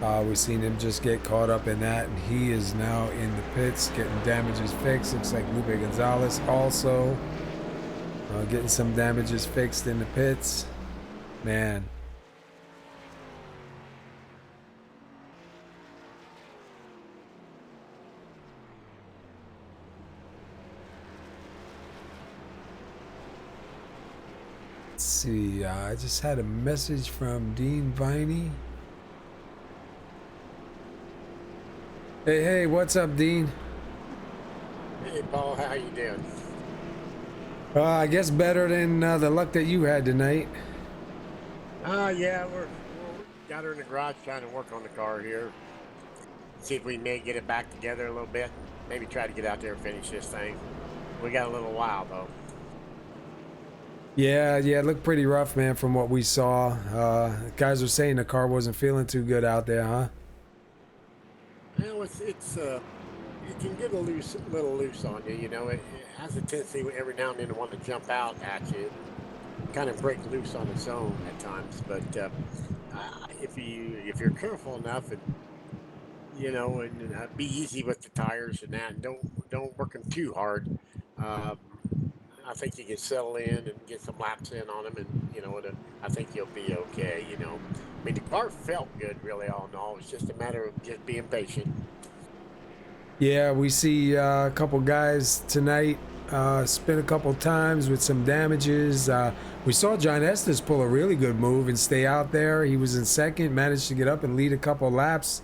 We've seen him just get caught up in that, and he is now in the pits getting damages fixed. Looks like Lupe Gonzalez also getting some damages fixed in the pits. Man. Let's see, I just had a message from Dean Viney. Hey, what's up, Dean? Hey, Paul, how you doing? I guess better than the luck that you had tonight. Yeah, we got her in the garage trying to work on the car here. See if we may get it back together a little bit. Maybe try to get out there and finish this thing. We got a little while, though. Yeah, it looked pretty rough, man, from what we saw. Guys were saying the car wasn't feeling too good out there, huh? Well, it can get a little loose on you, you know. It has a tendency every now and then to want to jump out at you, kind of break loose on its own at times. But if you're careful enough and you know, and be easy with the tires and that, and don't work them too hard. I think you can settle in and get some laps in on them, and you know, I think you'll be okay. You know, I mean, the car felt good, really, all in all. It's just a matter of just being patient. Yeah, we see a couple guys tonight spin a couple times with some damages. We saw John Estes pull a really good move and stay out there. He was in second, managed to get up and lead a couple laps.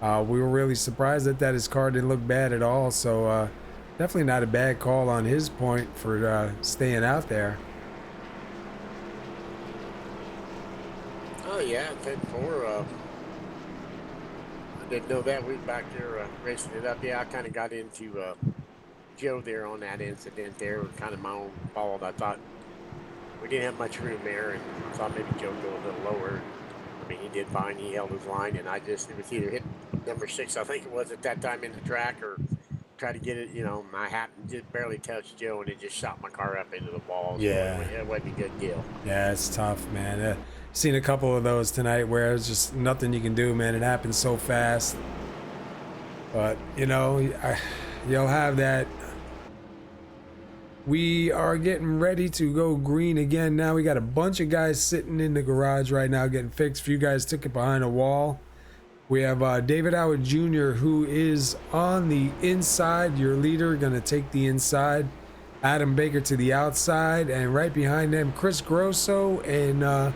We were really surprised that his car didn't look bad at all. So definitely not a bad call on his point for staying out there. Oh yeah, 10-4. I didn't know that. We were back there racing it up. Yeah, I kind of got into Joe there on that incident there. Kind of my own fault. I thought we didn't have much room there, and I thought maybe Joe would go a little lower. I mean, he did fine. He held his line, and it was either hit number 6, I think it was at that time in the track, or try to get it, you know, my hat just barely touched Joe, and it just shot my car up into the wall. Yeah. So it wasn't a good deal. Yeah, it's tough, man. Seen a couple of those tonight where it's just nothing you can do, man. It happens so fast. But, you know, you'll have that. We are getting ready to go green again now. We got a bunch of guys sitting in the garage right now getting fixed. A few guys took it behind a wall. We have David Howard Jr., who is on the inside. Your leader going to take the inside. Adam Baker to the outside. And right behind them, Chris Grosso and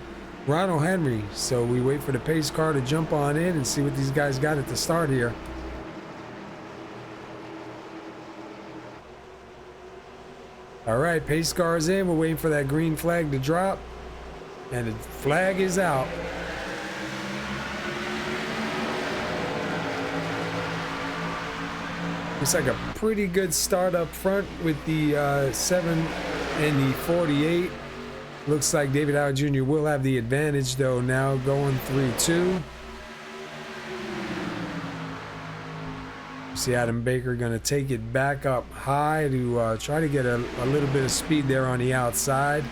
Ronald Henry. So we wait for the pace car to jump on in and see what these guys got at the start here. All right, pace car is in. We're waiting for that green flag to drop. And the flag is out. Looks like a pretty good start up front with the 7 and the 48. Looks like David Howard Jr. will have the advantage though now, going 3-2. See Adam Baker gonna take it back up high to try to get a little bit of speed there on the outside.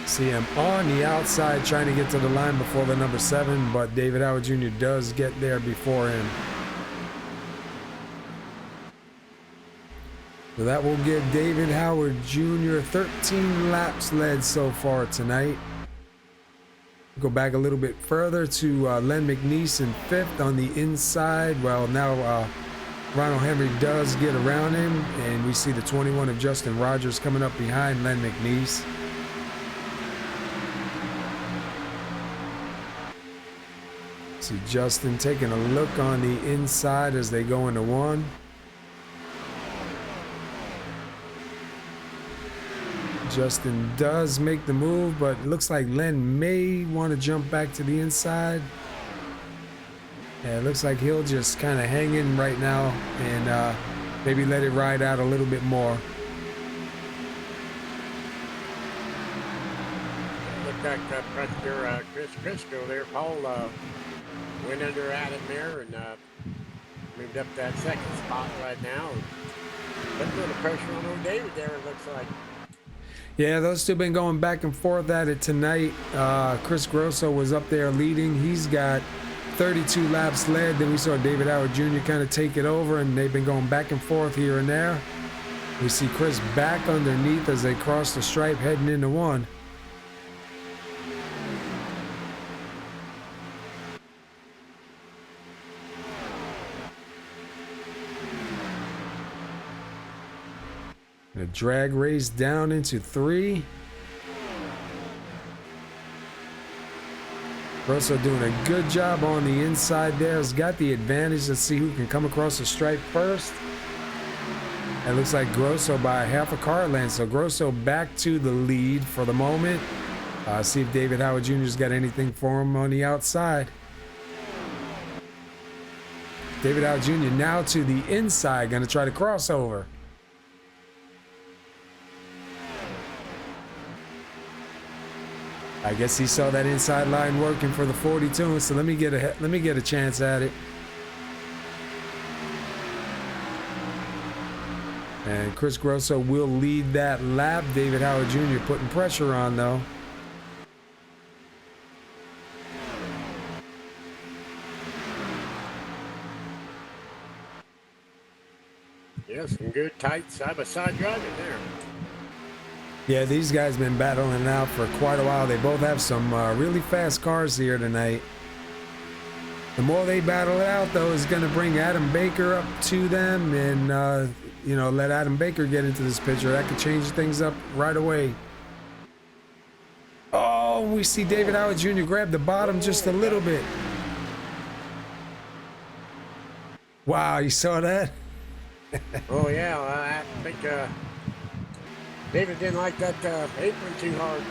See him on the outside trying to get to the line before the number 7, but David Howard Jr. does get there before him. So that will give David Howard Jr. 13 laps led so far tonight. Go back a little bit further to Len McNeese in 5th on the inside. Well, now Ronald Henry does get around him, and we see the 21 of Justin Rogers coming up behind Len McNeese. See Justin taking a look on the inside as they go into 1. Justin does make the move, but it looks like Len may want to jump back to the inside. Yeah, it looks like he'll just kind of hang in right now and maybe let it ride out a little bit more. Looked like Prester, Chris Crisco there. Paul went under Adam there and moved up that 2nd spot right now. Put a little pressure on old David there, it looks like. Yeah, those two been going back and forth at it tonight. Chris Grosso was up there leading. He's got 32 laps led. Then we saw David Howard Jr. kind of take it over, and they've been going back and forth here and there. We see Chris back underneath as they cross the stripe heading into 1. A drag race down into 3. Grosso doing a good job on the inside there. Has got the advantage. Let's see who can come across the stripe first. It looks like Grosso by half a car length. So Grosso back to the lead for the moment. See if David Howard Jr.'s got anything for him on the outside. David Howard Jr. now to the inside, going to try to cross over. I guess he saw that inside line working for the 42, so let me get a chance at it. And Chris Grosso will lead that lap. David Howard Jr. putting pressure on though. Yeah, some good tight side-by-side driving there. Yeah, these guys been battling it out for quite a while. They both have some really fast cars here tonight. The more they battle it out, though, is going to bring Adam Baker up to them and, you know, let Adam Baker get into this picture. That could change things up right away. Oh, we see David Howard Jr. grab the bottom just a little bit. Wow, you saw that? Oh, yeah, well, I think David didn't like that apron too hard.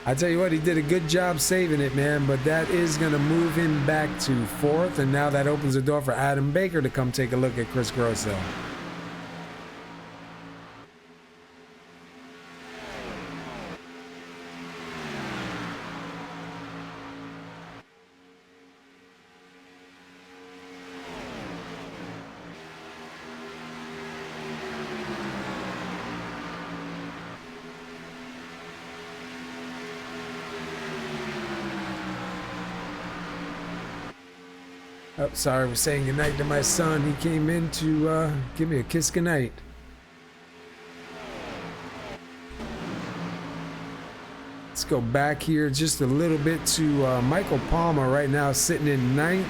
I tell you what, he did a good job saving it, man, but that is going to move him back to 4th, and now that opens the door for Adam Baker to come take a look at Chris Grosso. Oh, sorry, we're saying goodnight to my son. He came in to give me a kiss goodnight. Let's go back here just a little bit to Michael Palmer right now sitting in 9th.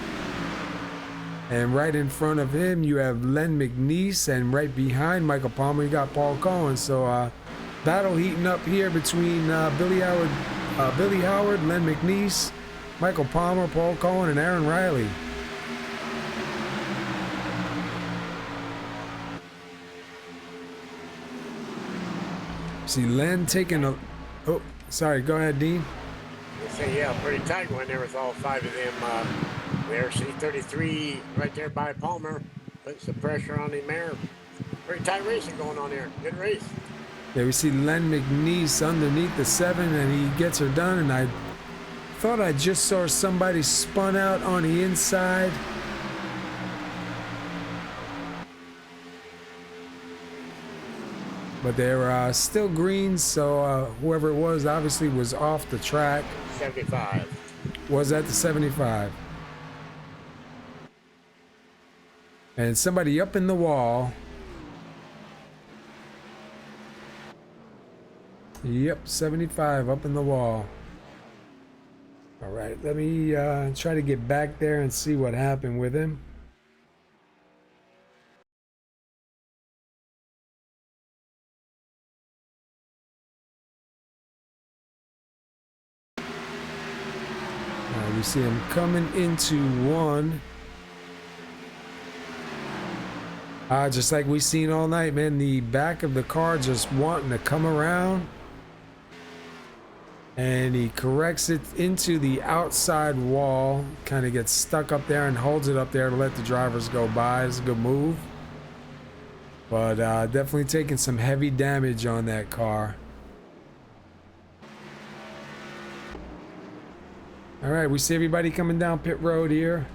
And right in front of him, you have Len McNeese. And right behind Michael Palmer, you got Paul Cohen. So battle heating up here between Billy Howard, Len McNeese, Michael Palmer, Paul Cohen, and Aaron Riley. See Len taking a... Oh, Sorry, go ahead, Dean. I say, yeah, pretty tight one there with all 5 of them. There, C33 right there by Palmer, putting some pressure on him there. Pretty tight racing going on there. Good race. Yeah, we see Len McNeese underneath the 7, and he gets her done. And I thought I just saw somebody spun out on the inside. But they're still green, so whoever it was obviously was off the track. 75. Was at the 75. And somebody up in the wall. Yep, 75 up in the wall. All right, let me try to get back there and see what happened with him. We see him coming into one. Just like we've seen all night, man. The back of the car just wanting to come around. And he corrects it into the outside wall. Kind of gets stuck up there and holds it up there to let the drivers go by. It's a good move. But definitely taking some heavy damage on that car. All right, we see everybody coming down pit road here.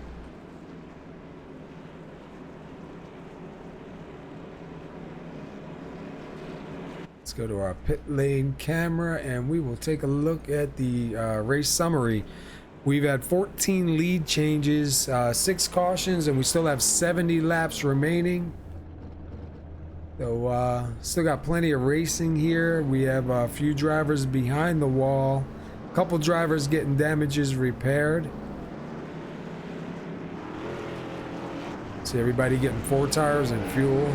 Let's go to our pit lane camera and we will take a look at the race summary. We've had 14 lead changes, 6 cautions, and we still have 70 laps remaining. So still got plenty of racing here. We have a few drivers behind the wall. Couple drivers getting damages repaired. See everybody getting 4 tires and fuel.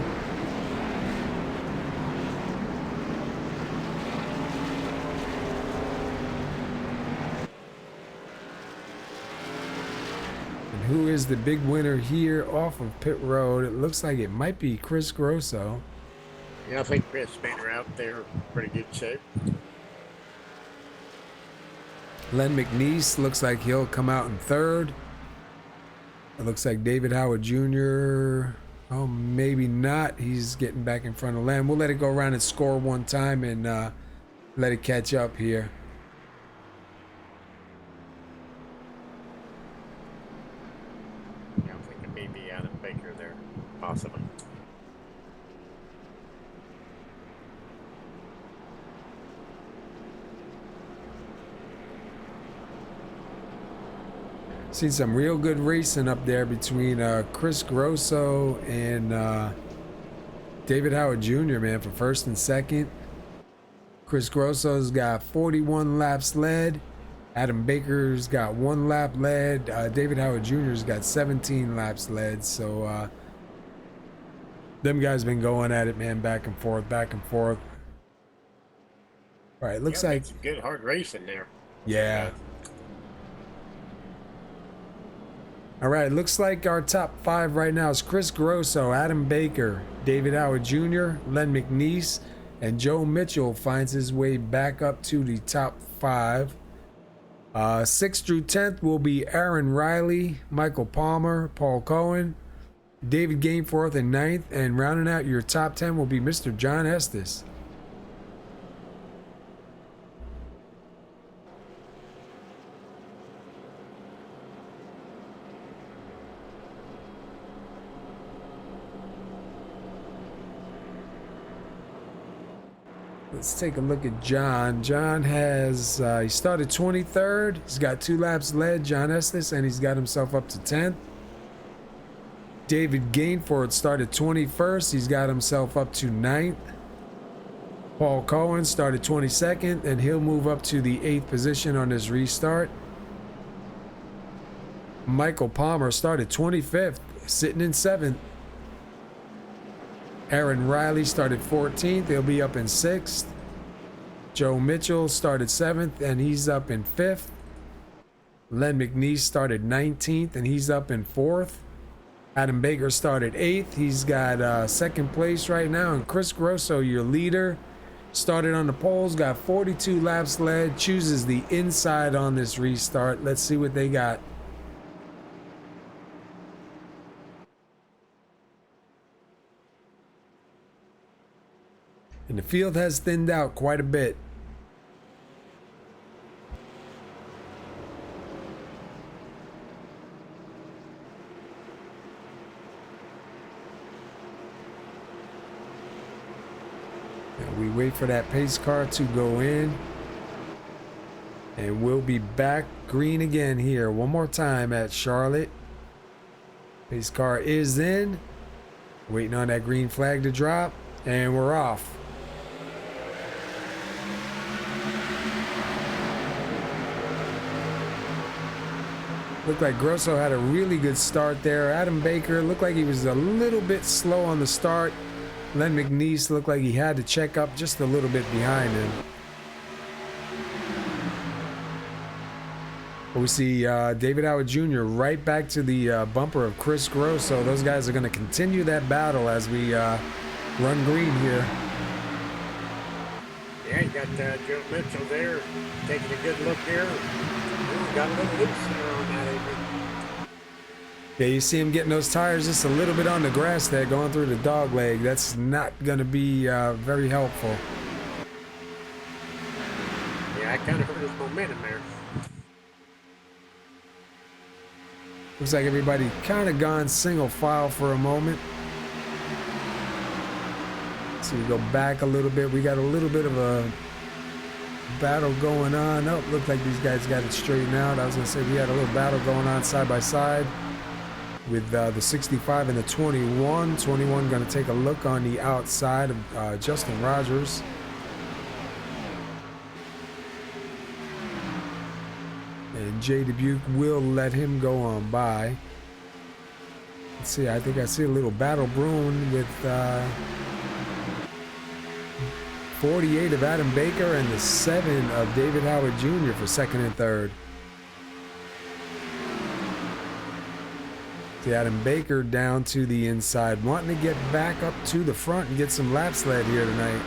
And who is the big winner here off of pit road? It looks like it might be Chris Grosso. Yeah, I think Chris made her out there pretty good shape. Len McNeese looks like he'll come out in 3rd. It looks like David Howard Jr. Oh, maybe not. He's getting back in front of Len. We'll let it go around and score one time and let it catch up here. Yeah, I'm thinking maybe Adam Baker there, possibly. Seen some real good racing up there between Chris Grosso and David Howard Jr., man, for 1st and 2nd. Chris Grosso's got 41 laps led. Adam Baker's got 1 lap led. David Howard Jr.'s got 17 laps led. So them guys been going at it, man, back and forth, back and forth. All right, looks like some good hard racing there. Yeah. All right, looks like our top 5 right now is Chris Grosso, Adam Baker, David Howard Jr., Len McNeese, and Joe Mitchell finds his way back up to the top 5. 6th through 10th will be Aaron Riley, Michael Palmer, Paul Cohen, David Gainforth in 9th, and rounding out your top 10 will be Mr. John Estes. Let's take a look at John. John has, he started 23rd. He's got 2 laps led, John Estes, and he's got himself up to 10th. David Gainford started 21st. He's got himself up to 9th. Paul Cohen started 22nd, and he'll move up to the 8th position on his restart. Michael Palmer started 25th, sitting in 7th. Aaron Riley started 14th. He'll be up in 6th. Joe Mitchell started 7th, and he's up in 5th. Len McNeese started 19th, and he's up in 4th. Adam Baker started 8th. He's got 2nd place right now. And Chris Grosso, your leader, Started on the poles, got 42 laps led, chooses the inside on this restart. Let's see what they got. And the field has thinned out quite a bit. We wait for that pace car to go in, and we'll be back green again here one more time at Charlotte. Pace car is in, waiting on that green flag to drop, and we're off. Looked like Grosso had a really good start there. Adam Baker looked like he was a little bit slow on the start. Len McNeese looked like he had to check up just a little bit behind him. But we see David Howard Jr. right back to the bumper of Chris Grosso. Those guys are going to continue that battle as we run green here. Yeah, you got Joe Mitchell there taking a good look here. Ooh, got a little loose there on that apron. Yeah, you see him getting those tires just a little bit on the grass there, going through the dog leg. That's not going to be very helpful. Yeah, I kind of hurt his momentum there. Looks like everybody kind of gone single file for a moment. So we go back a little bit. We got a little bit of a battle going on. Oh, looked like these guys got it straightened out. I was going to say we had a little battle going on side by side with the 65 and the 21. 21 going to take a look on the outside of Justin Rogers. And Jay Dubuque will let him go on by. Let's see, I think I see a little battle brewing with 48 of Adam Baker and the 7 of David Howard Jr. for second and third. See Adam Baker down to the inside, wanting to get back up to the front and get some laps led here tonight.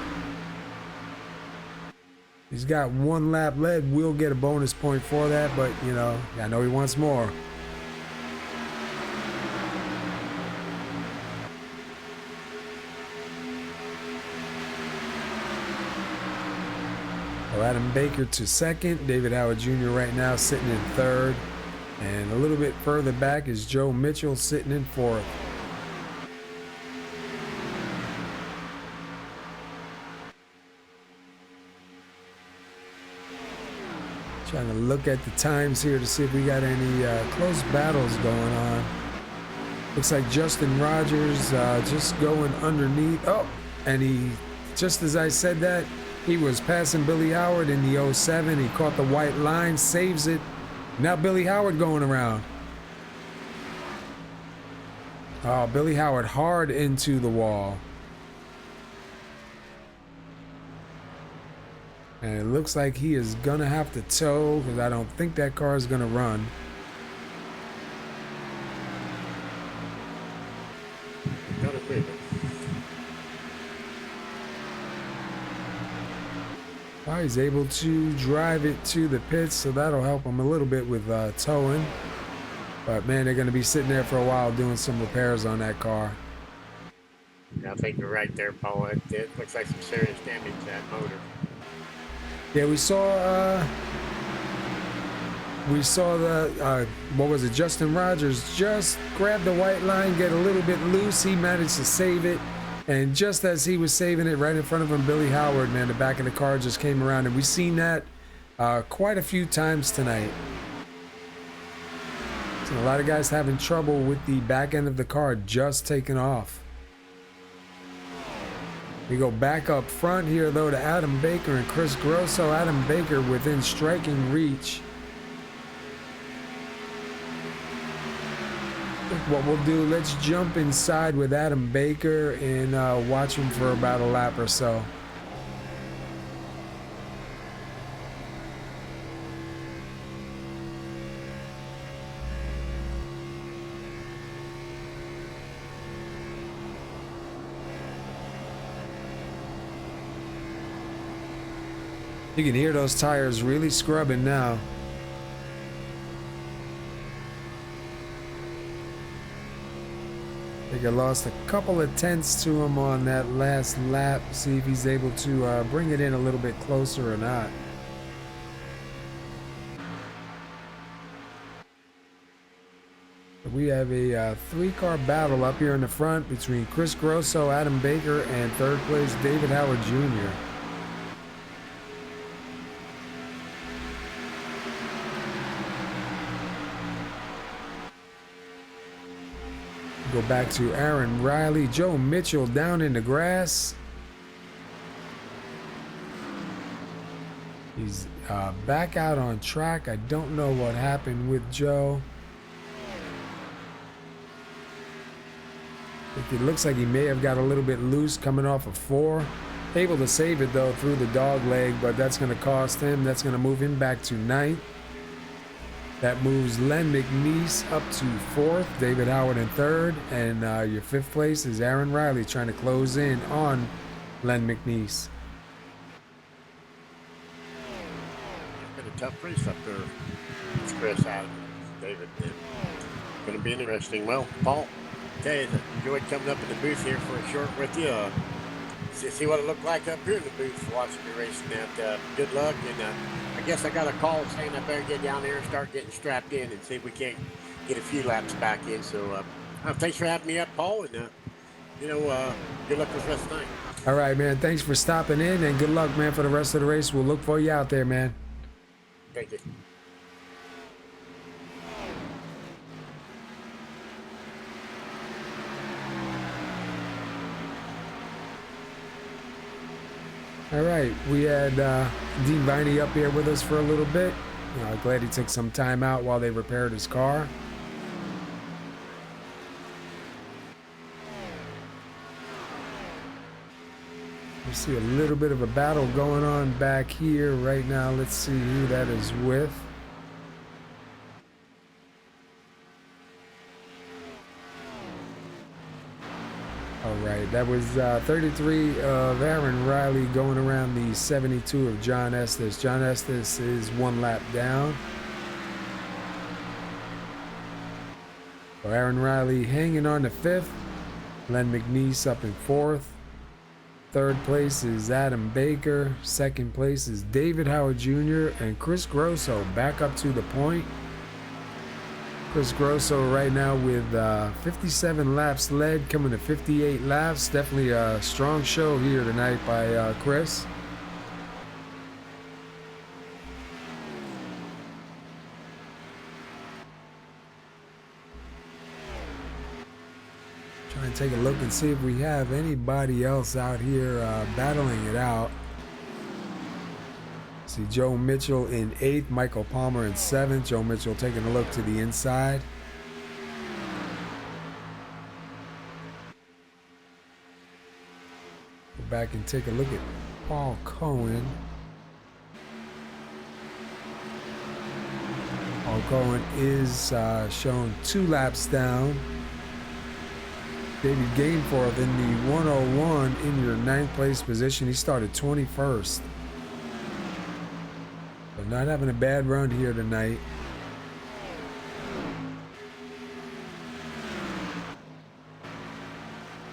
He's got 1 lap led. We'll get a bonus point for that, but you know, I know he wants more. So Adam Baker to second, David Howard Jr. right now sitting in third. And a little bit further back is Joe Mitchell sitting in fourth. Trying to look at the times here to see if we got any close battles going on. Looks like Justin Rogers just going underneath. Oh, and he, just as I said that, he was passing Billy Howard in the 07. He caught the white line, saves it. Now Billy Howard going around. Oh, Billy Howard hard into the wall. And it looks like he is going to have to tow because I don't think that car is going to run. Gotta be. Oh, he's able to drive it to the pits, so that'll help him a little bit with towing. But man, they're going to be sitting there for a while doing some repairs on that car. I think you're right there, Paul. It looks like some serious damage to that motor. Yeah, we saw the what was it? Justin Rogers just grabbed the white line, get a little bit loose. He managed to save it. And just as he was saving it, right in front of him, Billy Howard, man, the back of the car just came around. And we've seen that quite a few times tonight. So a lot of guys having trouble with the back end of the car just taking off. We go back up front here, though, to Adam Baker and Chris Grosso. Adam Baker within striking reach. What we'll do, let's jump inside with Adam Baker and watch him for about a lap or so. You can hear those tires really scrubbing now. I think I lost a couple of tenths to him on that last lap. See if he's able to bring it in a little bit closer or not. We have a three-car battle up here in the front between Chris Grosso, Adam Baker, and third place David Howard Jr. Go back to Aaron Riley, Joe Mitchell down in the grass. He's back out on track. I don't know what happened with Joe. It looks like he may have got a little bit loose coming off of 4. Able to save it though through the dog leg, but that's going to cost him. That's going to move him back to 9th. That moves Len McNeese up to 4th, David Howard in 3rd, and your 5th place is Aaron Riley trying to close in on Len McNeese. It's been a tough race up there. It's Chris, Adam, David. Going to be interesting. Well, Paul, okay, enjoyed coming up in the booth here for a short with you. See what it looked like up here in the booth watching me racing that. Good luck, and I guess I got a call saying I better get down there and start getting strapped in and see if we can't get a few laps back in. So thanks for having me up, Paul, and good luck with the rest of the night. All right, man. Thanks for stopping in, and good luck, man, for the rest of the race. We'll look for you out there, man. Thank you. All right, we had Dean Viney up here with us for a little bit. Glad he took some time out while they repaired his car. We see a little bit of a battle going on back here right now. Let's see who that is with. All right, that was 33 of Aaron Riley going around the 72 of John Estes. John Estes is 1 lap down. So Aaron Riley hanging on to 5th. Len McNeese up in 4th. 3rd place is Adam Baker. 2nd place is David Howard Jr. and Chris Grosso back up to the point. Chris Grosso right now with 57 laps led, coming to 58 laps. Definitely a strong show here tonight by Chris. Try and take a look and see if we have anybody else out here battling it out. See Joe Mitchell in 8th, Michael Palmer in 7th. Joe Mitchell taking a look to the inside. Go back and take a look at Paul Cohen. Paul Cohen is shown 2 laps down. David Gainforth in the 101 in your 9th place position. He started 21st. But not having a bad run here tonight.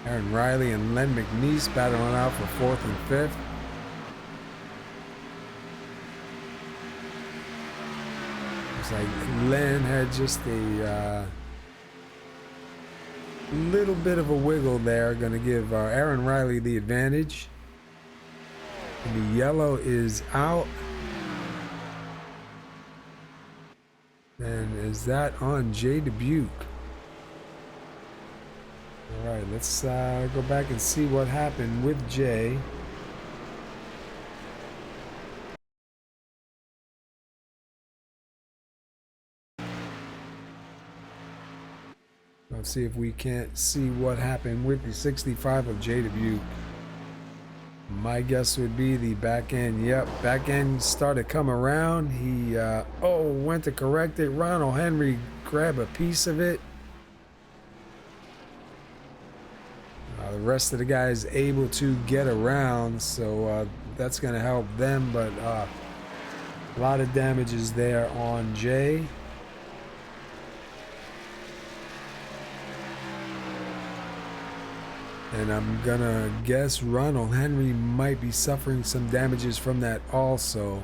Aaron Riley and Len McNeese battling out for 4th and 5th. Looks like Len had just a little bit of a wiggle there. Going to give Aaron Riley the advantage. And the yellow is out. And is that on Jay Dubuque? All right, let's go back and see what happened with Jay. Let's see if we can't see what happened with the 65 of Jay Dubuque. My guess would be the back end. Yep, back end started to come around. He went to correct it. Ronald Henry grabbed a piece of it. The rest of the guys able to get around, so that's going to help them, but a lot of damages there on Jay. And I'm gonna guess Ronald Henry might be suffering some damages from that also.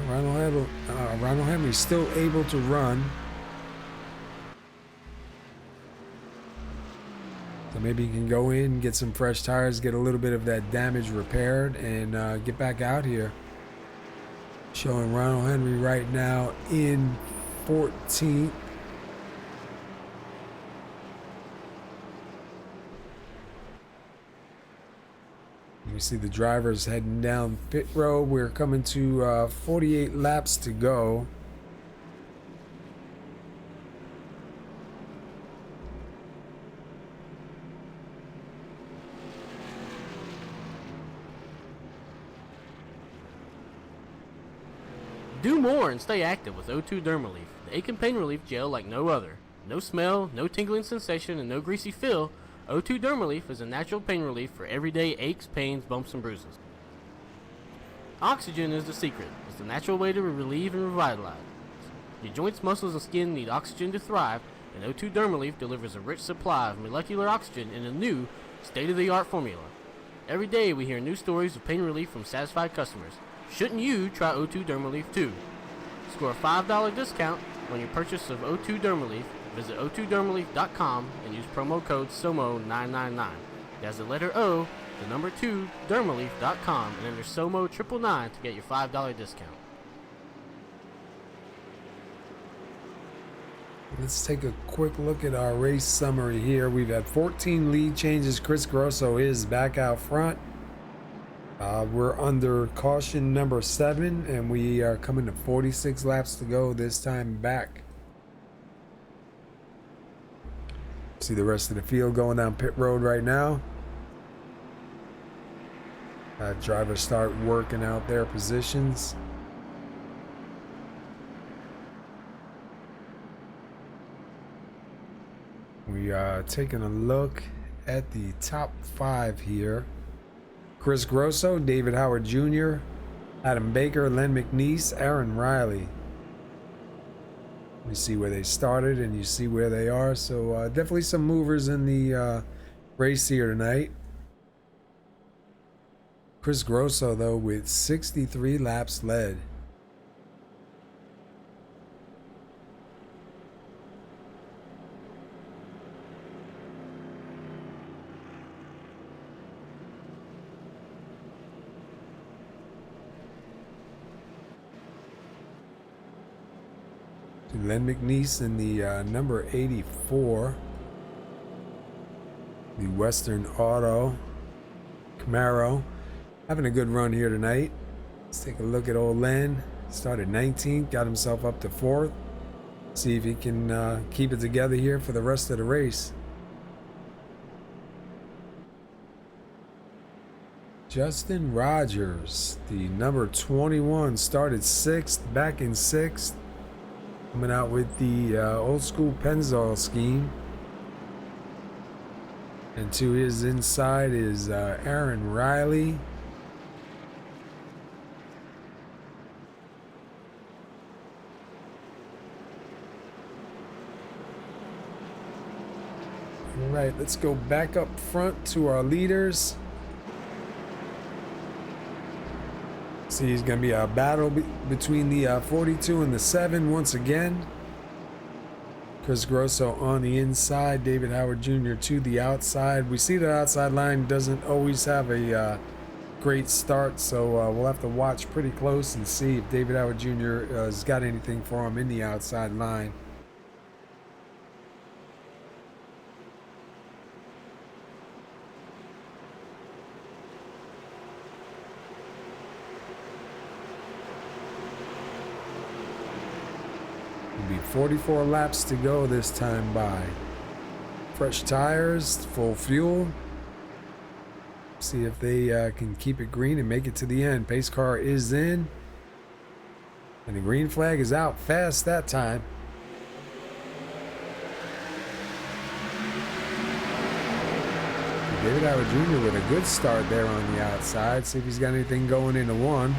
Ronald Henry's still able to run. So maybe he can go in, get some fresh tires, get a little bit of that damage repaired, and get back out here. Showing Ronald Henry right now in 14th. You see the drivers heading down pit road. We're coming to 48 laps to go. Do more and stay active with O2 Dermalief, the ache and pain relief gel like no other. No smell, no tingling sensation, and no greasy feel. O2 Dermalief is a natural pain relief for everyday aches, pains, bumps, and bruises. Oxygen is the secret. It's the natural way to relieve and revitalize. Your joints, muscles, and skin need oxygen to thrive, and O2 Dermalief delivers a rich supply of molecular oxygen in a new, state-of-the-art formula. Every day we hear new stories of pain relief from satisfied customers. Shouldn't you try O2 Dermalief too? Score a $5 discount on your purchase of O2 Dermalief. Visit o2dermalief.com and use promo code SOMO999. That's the letter O, the number 2, dermalief.com, and enter SOMO999 to get your $5 discount. Let's take a quick look at our race summary here. We've had 14 lead changes. Chris Grosso is back out front. We're under caution number 7, and we are coming to 46 laps to go this time back. See the rest of the field going down pit road right now. Drivers start working out their positions. We are taking a look at the top 5 here. Chris Grosso, David Howard Jr., Adam Baker, Len McNeese, Aaron Riley. You see where they started and you see where they are. So definitely some movers in the race here tonight. Chris Grosso, though, with 63 laps led. Len McNeese in the number 84. The Western Auto Camaro. Having a good run here tonight. Let's take a look at old Len. Started 19th, got himself up to 4th. See if he can keep it together here for the rest of the race. Justin Rogers, the number 21, started 6th, back in 6th. Coming out with the old school Pennzoil scheme. And to his inside is Aaron Riley. All right, let's go back up front to our leaders. See, it's going to be a battle between the 42 and the 7 once again. Chris Grosso on the inside, David Howard Jr. to the outside. We see the outside line doesn't always have a great start, so we'll have to watch pretty close and see if David Howard Jr. Has got anything for him in the outside line. Be 44 laps to go this time by. Fresh tires, full fuel. See if they can keep it green and make it to the end. Pace car is in. And the green flag is out fast that time. David Howard Jr. with a good start there on the outside. See if he's got anything going into one.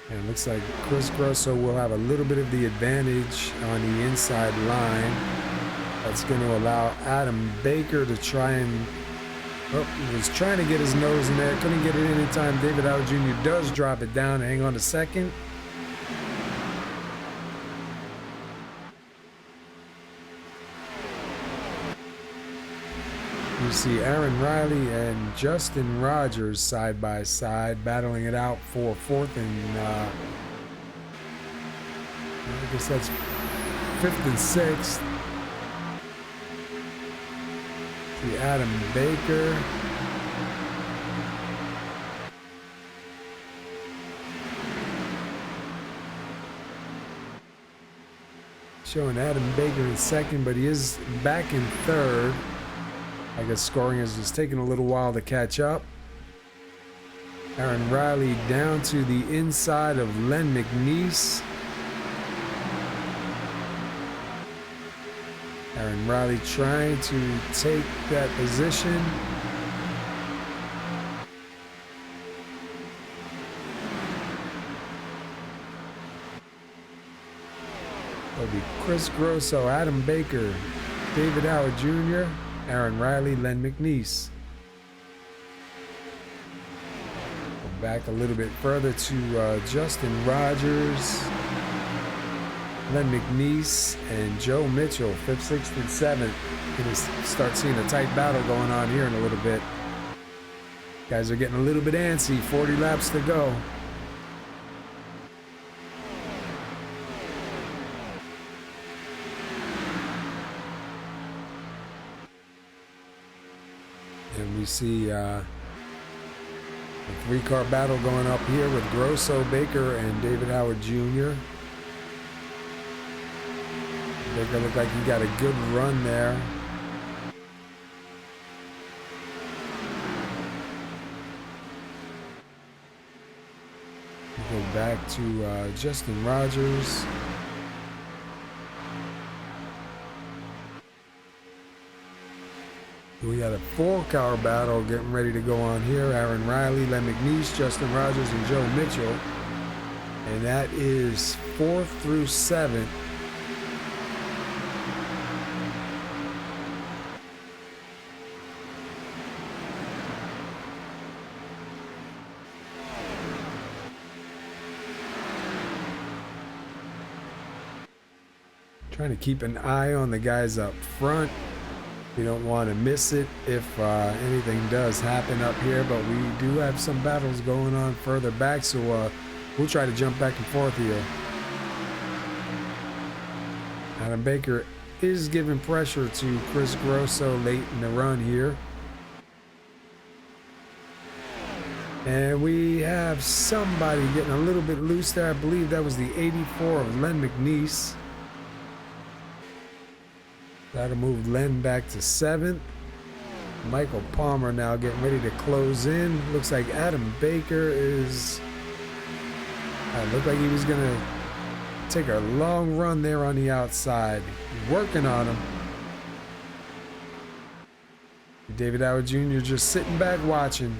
And it looks like Chris Grosso will have a little bit of the advantage on the inside line. That's going to allow Adam Baker to try and... Oh, he was trying to get his nose in there. Couldn't get it in time. David Howard Jr. does drop it down and hang on to second. You see Aaron Riley and Justin Rogers side by side battling it out for fourth and I guess that's fifth and sixth. See Adam Baker. Showing Adam Baker in second, but he is back in third. I guess scoring is just taking a little while to catch up. Aaron Riley down to the inside of Len McNeese. Aaron Riley trying to take that position. That'll be Chris Grosso, Adam Baker, David Howard Jr., Aaron Riley, Len McNeese. Go back a little bit further to Justin Rogers, Len McNeese, and Joe Mitchell, 5th, 6th, and 7th. Gonna start seeing a tight battle going on here in a little bit. Guys are getting a little bit antsy, 40 laps to go. And we see a 3-car battle going up here with Grosso, Baker, and David Howard Jr. Baker looked like he got a good run there. We go back to Justin Rogers. We got a 4-car battle getting ready to go on here. Aaron Riley, Len McNeese, Justin Rogers, and Joe Mitchell. And that is 4th through 7th. Trying to keep an eye on the guys up front. We don't want to miss it if anything does happen up here, but we do have some battles going on further back, so we'll try to jump back and forth here. Adam Baker is giving pressure to Chris Grosso late in the run here. And we have somebody getting a little bit loose there. I believe that was the 84 of Len McNeese. That'll move Len back to 7th. Michael Palmer now getting ready to close in. Looks like Adam Baker is... looked like he was going to take a long run there on the outside. Working on him. David Howard Jr. just sitting back watching.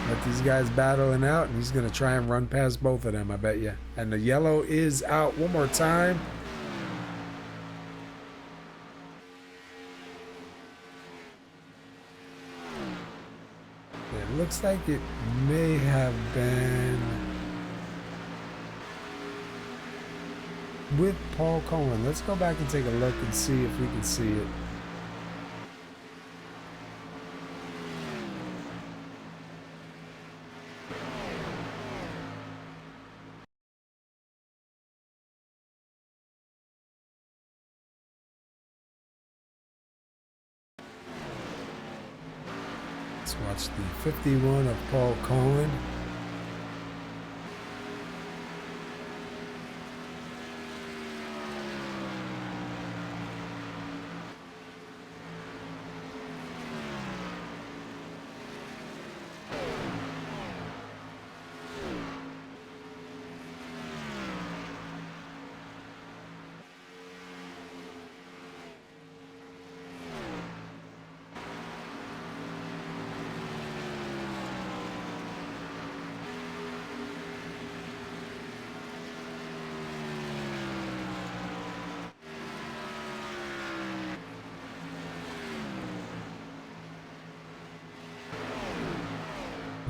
Let these guys battling out, and he's going to try and run past both of them, I bet you. And the yellow is out one more time. It looks like it may have been with Paul Cohen. Let's go back and take a look and see if we can see it. Let's watch the 51 of Paul Cohen.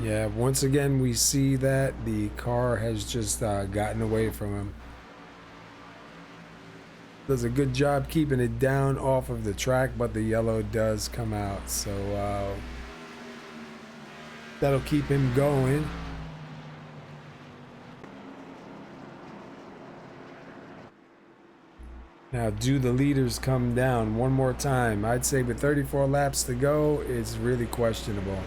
Yeah, once again, we see that the car has just gotten away from him. Does a good job keeping it down off of the track, but the yellow does come out. So that'll keep him going. Now, do the leaders come down one more time? I'd say with 34 laps to go, it's really questionable.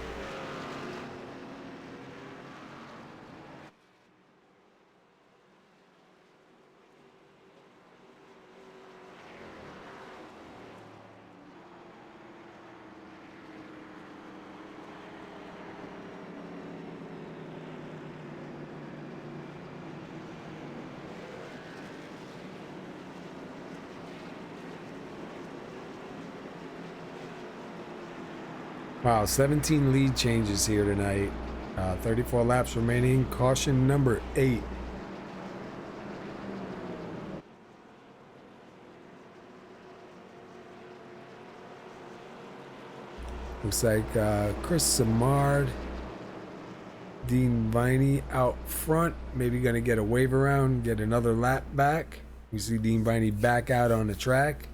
Wow, 17 lead changes here tonight. 34 laps remaining. Caution number 8. Looks like Chris Samard, Dean Viney out front. Maybe going to get a wave around, get another lap back. We see Dean Viney back out on the track.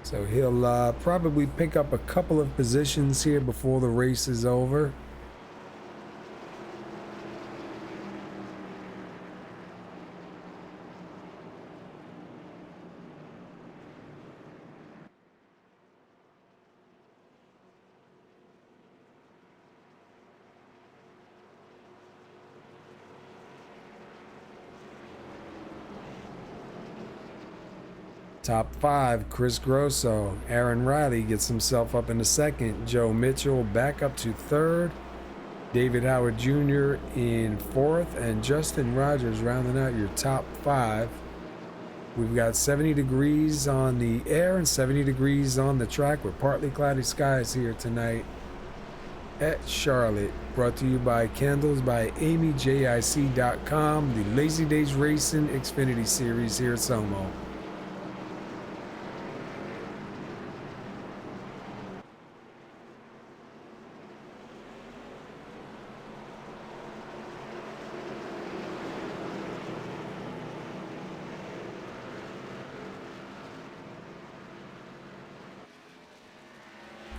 So he'll probably pick up a couple of positions here before the race is over. Top 5, Chris Grosso. Aaron Riley gets himself up into second. Joe Mitchell back up to third. David Howard Jr. in fourth. And Justin Rogers rounding out your top 5. We've got 70 degrees on the air and 70 degrees on the track with partly cloudy skies here tonight at Charlotte. Brought to you by Candles by AmyJIC.com. The Lazy Days Racing Xfinity Series here at SoMo.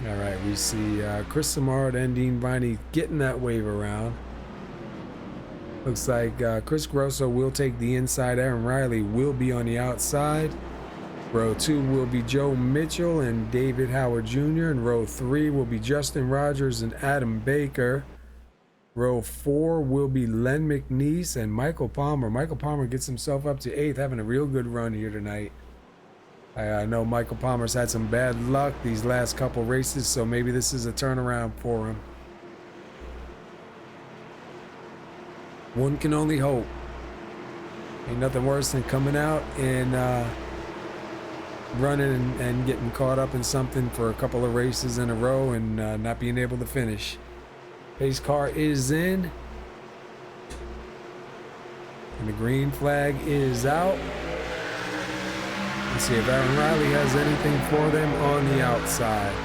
All right, we see Chris Samard and Dean Viney getting that wave around. Looks like Chris Grosso will take the inside. Aaron Riley will be on the outside. Row 2 will be Joe Mitchell and David Howard Jr. And row 3 will be Justin Rogers and Adam Baker. Row 4 will be Len McNeese and Michael Palmer. Michael Palmer gets himself up to 8th, having a real good run here tonight. I know Michael Palmer's had some bad luck these last couple races, so maybe this is a turnaround for him. One can only hope. Ain't nothing worse than coming out and running and getting caught up in something for a couple of races in a row and not being able to finish. Pace car is in. And the green flag is out. Let's see if Aaron Riley has anything for them on the outside.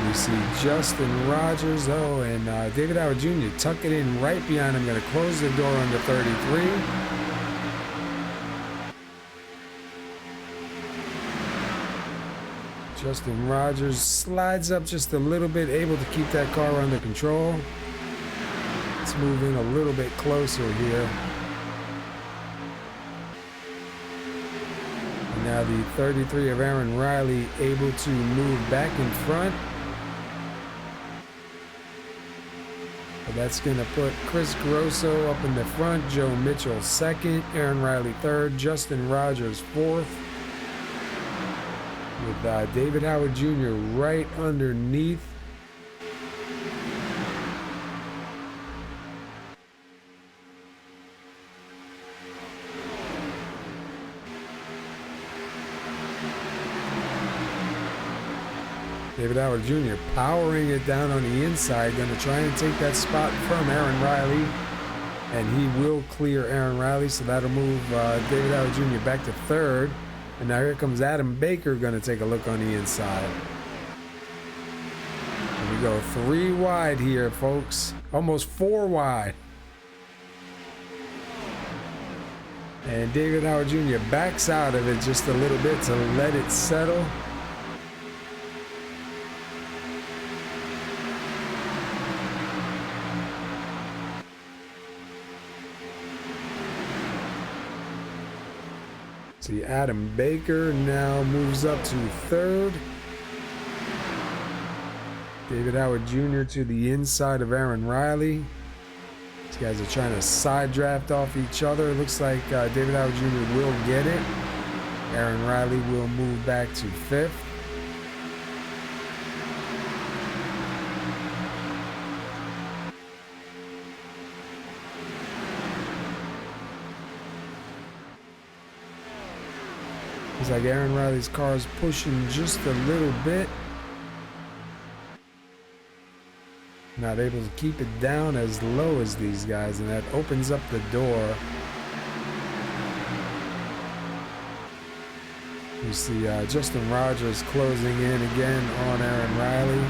We see Justin Rogers, and David Howard Jr. tuck it in right behind him. Going to close the door under 33. Justin Rogers slides up just a little bit, able to keep that car under control. Let's move in a little bit closer here. And now the 33 of Aaron Riley able to move back in front. That's going to put Chris Grosso up in the front, Joe Mitchell second, Aaron Riley third, Justin Rogers fourth, with David Howard Jr. right underneath. David Howard Jr. powering it down on the inside, going to try and take that spot from Aaron Riley. And he will clear Aaron Riley, so that'll move David Howard Jr. back to third. And now here comes Adam Baker, going to take a look on the inside. And we go 3 wide here, folks. Almost 4 wide. And David Howard Jr. backs out of it just a little bit to let it settle. See, Adam Baker now moves up to third. David Howard Jr. to the inside of Aaron Riley. These guys are trying to side draft off each other. It looks like David Howard Jr. will get it. Aaron Riley will move back to fifth. Looks like Aaron Riley's car is pushing just a little bit. Not able to keep it down as low as these guys, and that opens up the door. You see Justin Rogers closing in again on Aaron Riley.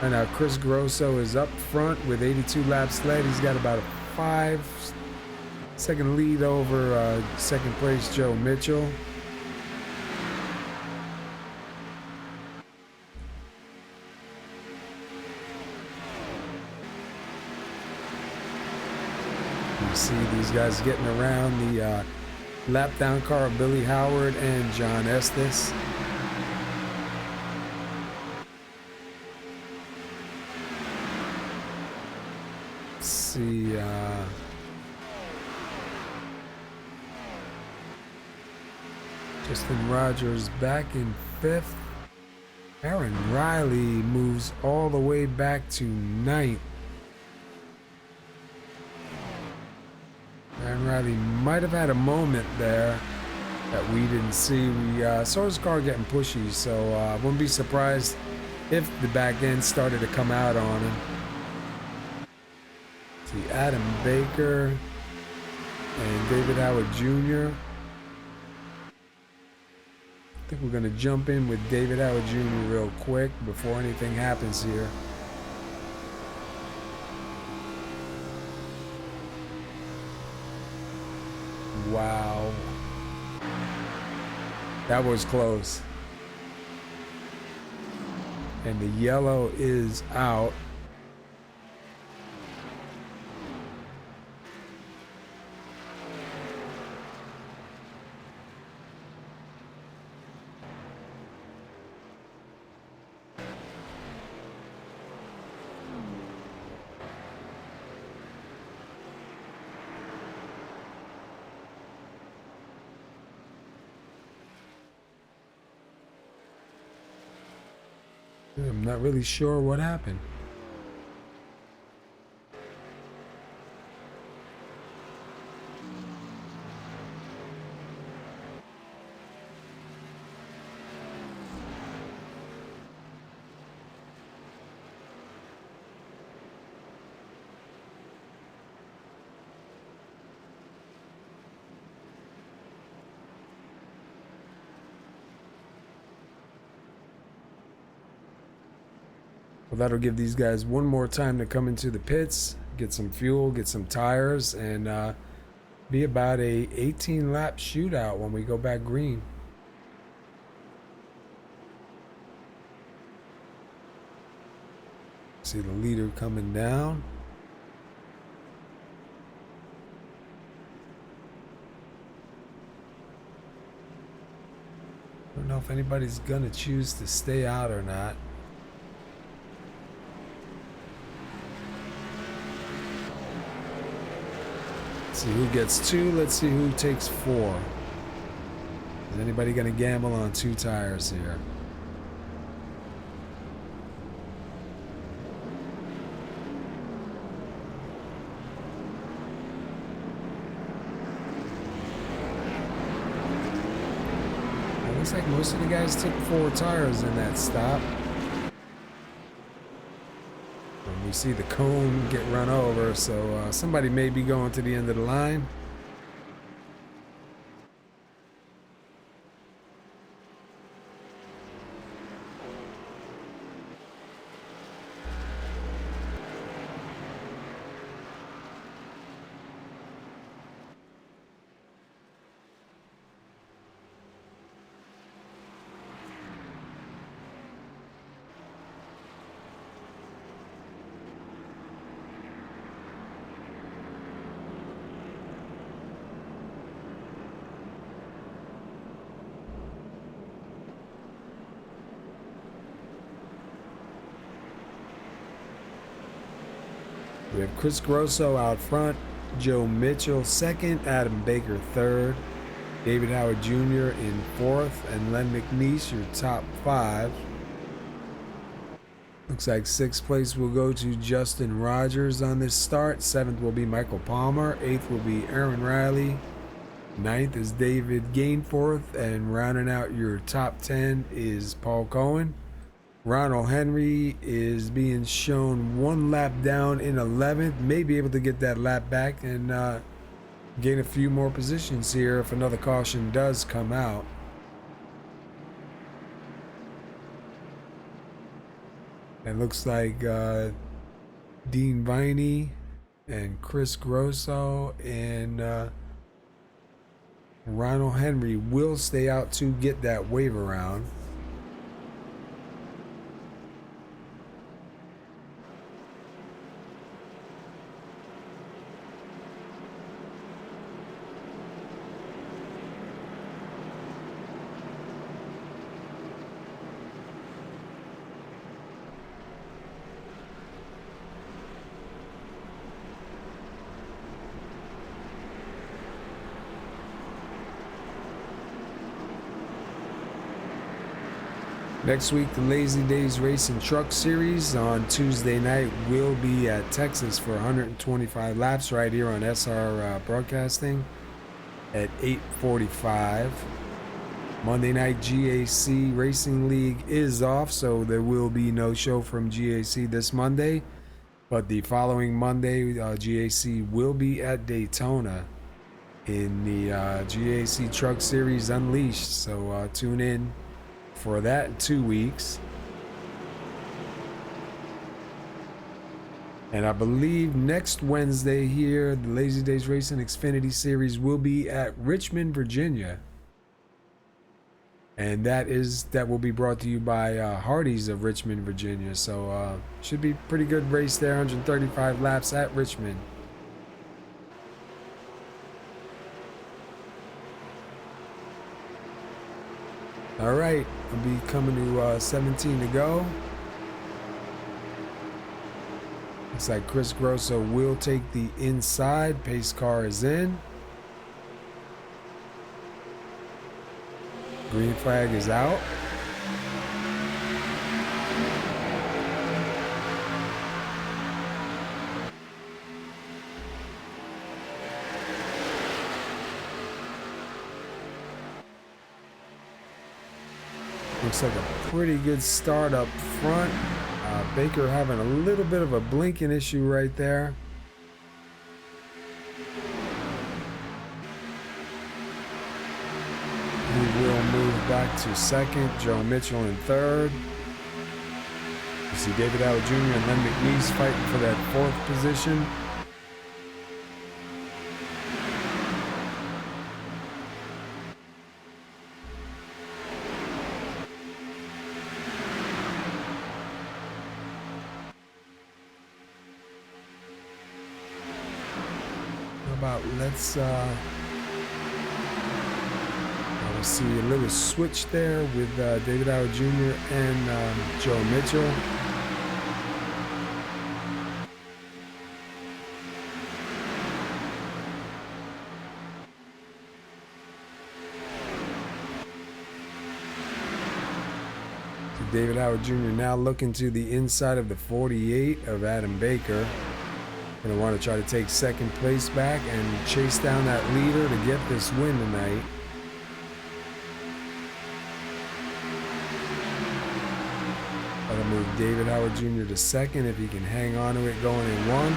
And now Chris Grosso is up front with 82 laps led. He's got about a 5-second lead over second place Joe Mitchell. You see these guys getting around the lap down car of Billy Howard and John Estes. Let's see. Justin Rogers back in fifth. Aaron Riley moves all the way back to ninth. Aaron Riley might have had a moment there that we didn't see. We saw his car getting pushy, so I wouldn't be surprised if the back end started to come out on him. See Adam Baker and David Howard Jr. I think we're going to jump in with David Howard Jr. real quick before anything happens here. Wow. That was close. And the yellow is out. I'm not really sure what happened. Well, that'll give these guys one more time to come into the pits, get some fuel, get some tires, and be about a 18-lap shootout when we go back green. See the leader coming down. I don't know if anybody's gonna choose to stay out or not. See who gets 2. Let's see who takes 4. Is anybody going to gamble on 2 tires here? It looks like most of the guys took 4 tires in that stop. We see the cone get run over, so somebody may be going to the end of the line. We have Chris Grosso out front, Joe Mitchell second, Adam Baker third, David Howard Jr. in fourth, and Len McNeese, your top five. Looks like sixth place will go to Justin Rogers on this start. Seventh will be Michael Palmer. Eighth will be Aaron Riley. Ninth is David Gainforth, and rounding out your top 10 is Paul Cohen. Ronald Henry is being shown one lap down in 11th. May be able to get that lap back and gain a few more positions here if another caution does come out. It looks like Dean Viney and Chris Grosso and Ronald Henry will stay out to get that wave around. Next week, the Lazy Days Racing Truck Series on Tuesday night will be at Texas for 125 laps right here on SR Broadcasting at 8:45. Monday night, GAC Racing League is off, so there will be no show from GAC this Monday. But the following Monday, GAC will be at Daytona in the GAC Truck Series Unleashed. So tune in for that in 2 weeks. And I believe next Wednesday here, the Lazy Days Racing Xfinity Series will be at Richmond, Virginia. And that will be brought to you by Hardee's of Richmond, Virginia. So should be pretty good race there, 135 laps at Richmond. All right, we'll be coming to 17 to go. Looks like Chris Grosso will take the inside. Pace car is in. Green flag is out. Looks like a pretty good start up front. Baker having a little bit of a blinking issue right there. He will move back to second. Joe Mitchell in third. You see David Howard Jr. and Len McNeese fighting for that fourth position. Let's see a little switch there with David Howard Jr. and Joe Mitchell. So David Howard Jr. now looking to the inside of the 48 of Adam Baker. Gonna want to try to take second place back and chase down that leader to get this win tonight. But a move David Howard Jr. to second if he can hang on to it going in one.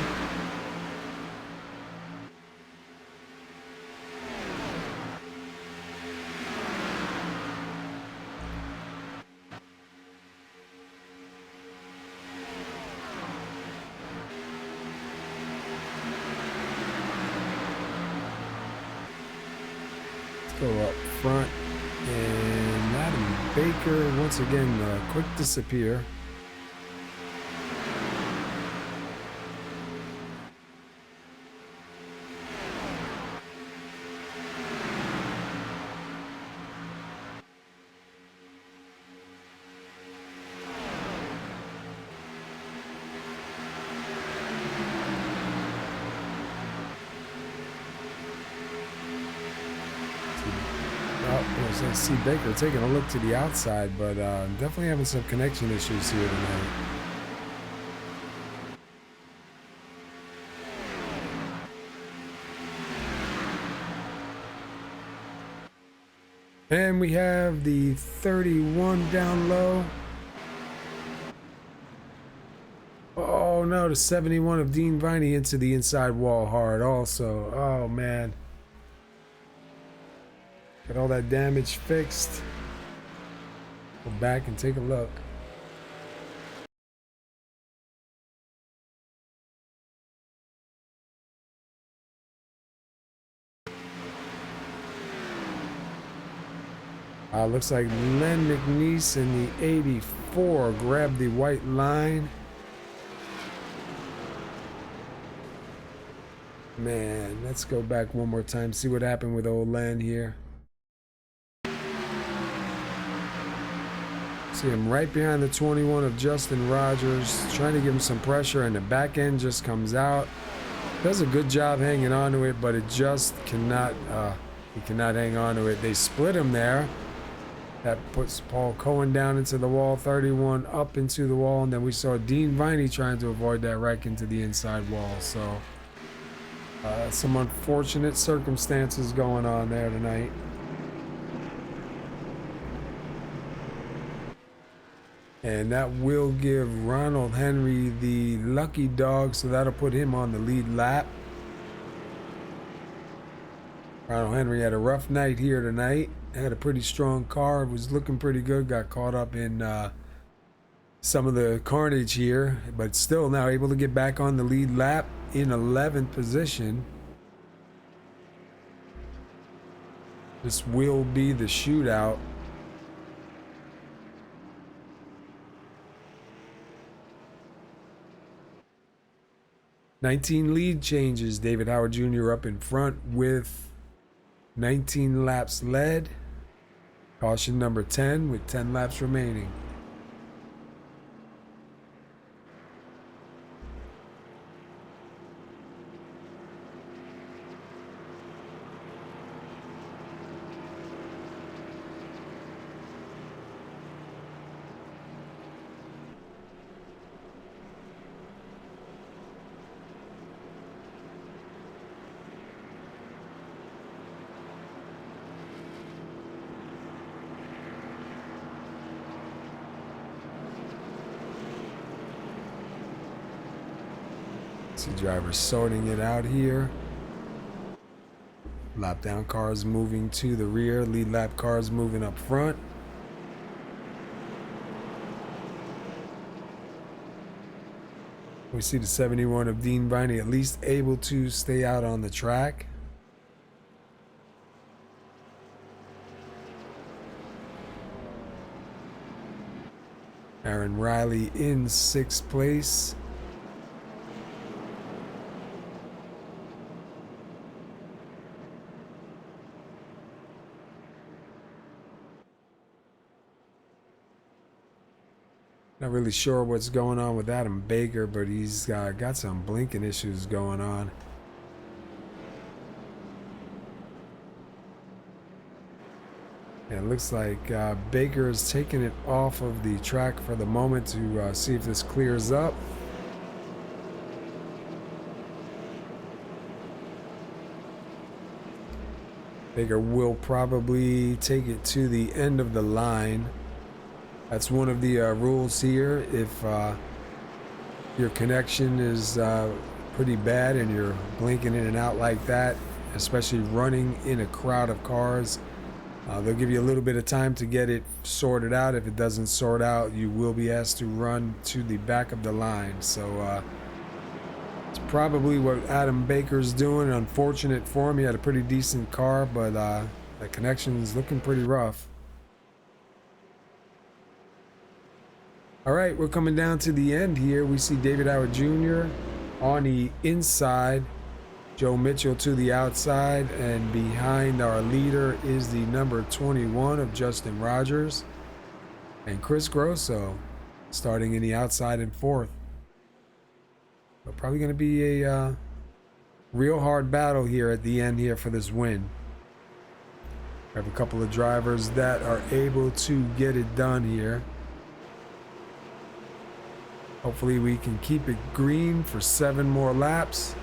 Go up front, and Adam Baker once again quick disappear. I see Baker taking a look to the outside, but definitely having some connection issues here tonight. And we have the 31 down low. Oh no, the 71 of Dean Viney into the inside wall hard also. Oh man. Get all that damage fixed. Go back and take a look. Looks like Len McNeese in the 84 grabbed the white line. Man, let's go back one more time, see what happened with old Len here. See him right behind the 21 of Justin Rogers, trying to give him some pressure, and the back end just comes out. Does a good job hanging on to it, but it just cannot, he cannot hang on to it. They split him there. That puts Paul Cohen down into the wall, 31 up into the wall, and then we saw Dean Viney trying to avoid that wreck into the inside wall. So some unfortunate circumstances going on there tonight. And that will give Ronald Henry the lucky dog, so that'll put him on the lead lap. Ronald Henry had a rough night here tonight. Had a pretty strong car, was looking pretty good, got caught up in some of the carnage here, but still now able to get back on the lead lap in 11th position. This will be the shootout. "19 lead changes. David Howard Jr. up in front with 19 laps led. Caution number 10 with 10 laps remaining. See drivers sorting it out here. Lap down cars moving to the rear. Lead lap cars moving up front. We see the 71 of Dean Viney at least able to stay out on the track. Aaron Riley in 6th place. Not really sure what's going on with Adam Baker, but he's got some blinking issues going on. And it looks like Baker is taking it off of the track for the moment to see if this clears up. Baker will probably take it to the end of the line. That's one of the rules here. If your connection is pretty bad and you're blinking in and out like that, especially running in a crowd of cars, they'll give you a little bit of time to get it sorted out. If it doesn't sort out, you will be asked to run to the back of the line. So it's probably what Adam Baker's doing. Unfortunate for him. He had a pretty decent car, but the connection is looking pretty rough. All right, we're coming down to the end here. We see David Howard Jr. on the inside, Joe Mitchell to the outside, and behind our leader is the number 21 of Justin Rogers, and Chris Grosso starting in the outside in fourth. But probably going to be a real hard battle here at the end here for this win. We have a couple of drivers that are able to get it done here. Hopefully we can keep it green for 7 more laps.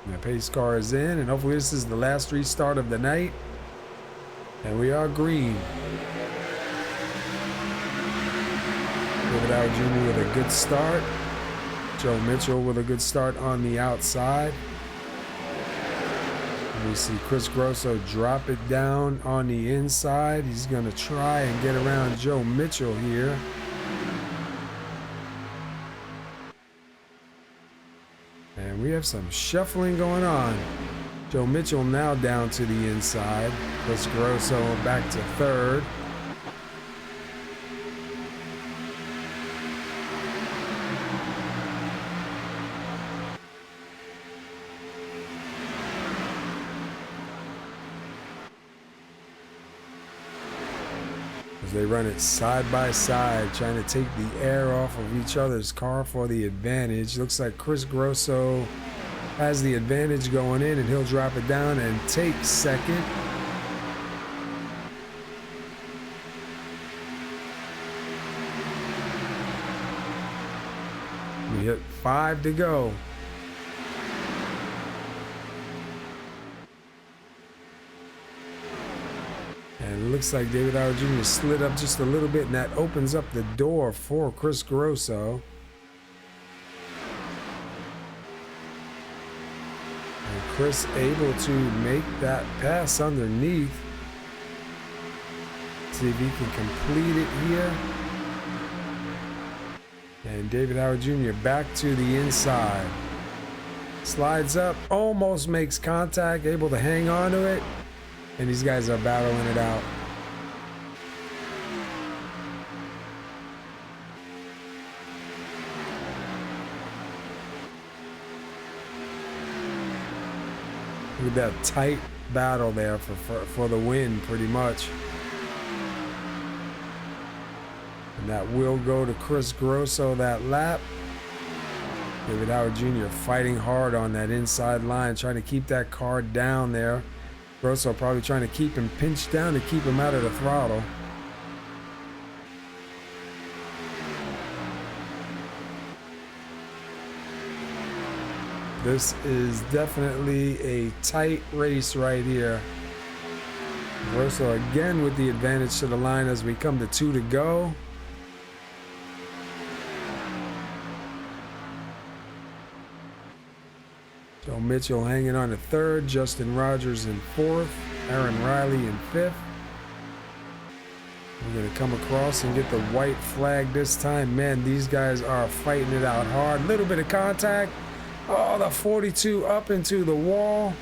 The pace car is in, and hopefully this is the last restart of the night. And we are green. David Howard Jr. with a good start. Joe Mitchell with a good start on the outside. We see Chris Grosso drop it down on the inside. He's going to try and get around Joe Mitchell here. And we have some shuffling going on. Joe Mitchell now down to the inside. Chris Grosso back to third. They run it side by side, trying to take the air off of each other's car for the advantage. Looks like Chris Grosso has the advantage going in, and he'll drop it down and take second. We hit 5 to go. And it looks like David Howard Jr. slid up just a little bit, and that opens up the door for Chris Grosso. And Chris able to make that pass underneath. See if he can complete it here. And David Howard Jr. back to the inside. Slides up, almost makes contact, able to hang on to it. And these guys are battling it out. Look at that tight battle there for the win, pretty much. And that will go to Chris Grosso that lap. David Howard Jr. fighting hard on that inside line, trying to keep that car down there. Grosso probably trying to keep him pinched down to keep him out of the throttle. This is definitely a tight race right here. Grosso again with the advantage to the line as we come to 2 to go. Joe Mitchell hanging on to third, Justin Rogers in fourth, Aaron Riley in fifth. We're going to come across and get the white flag this time. Man, these guys are fighting it out hard. Little bit of contact. Oh, the 42 up into the wall.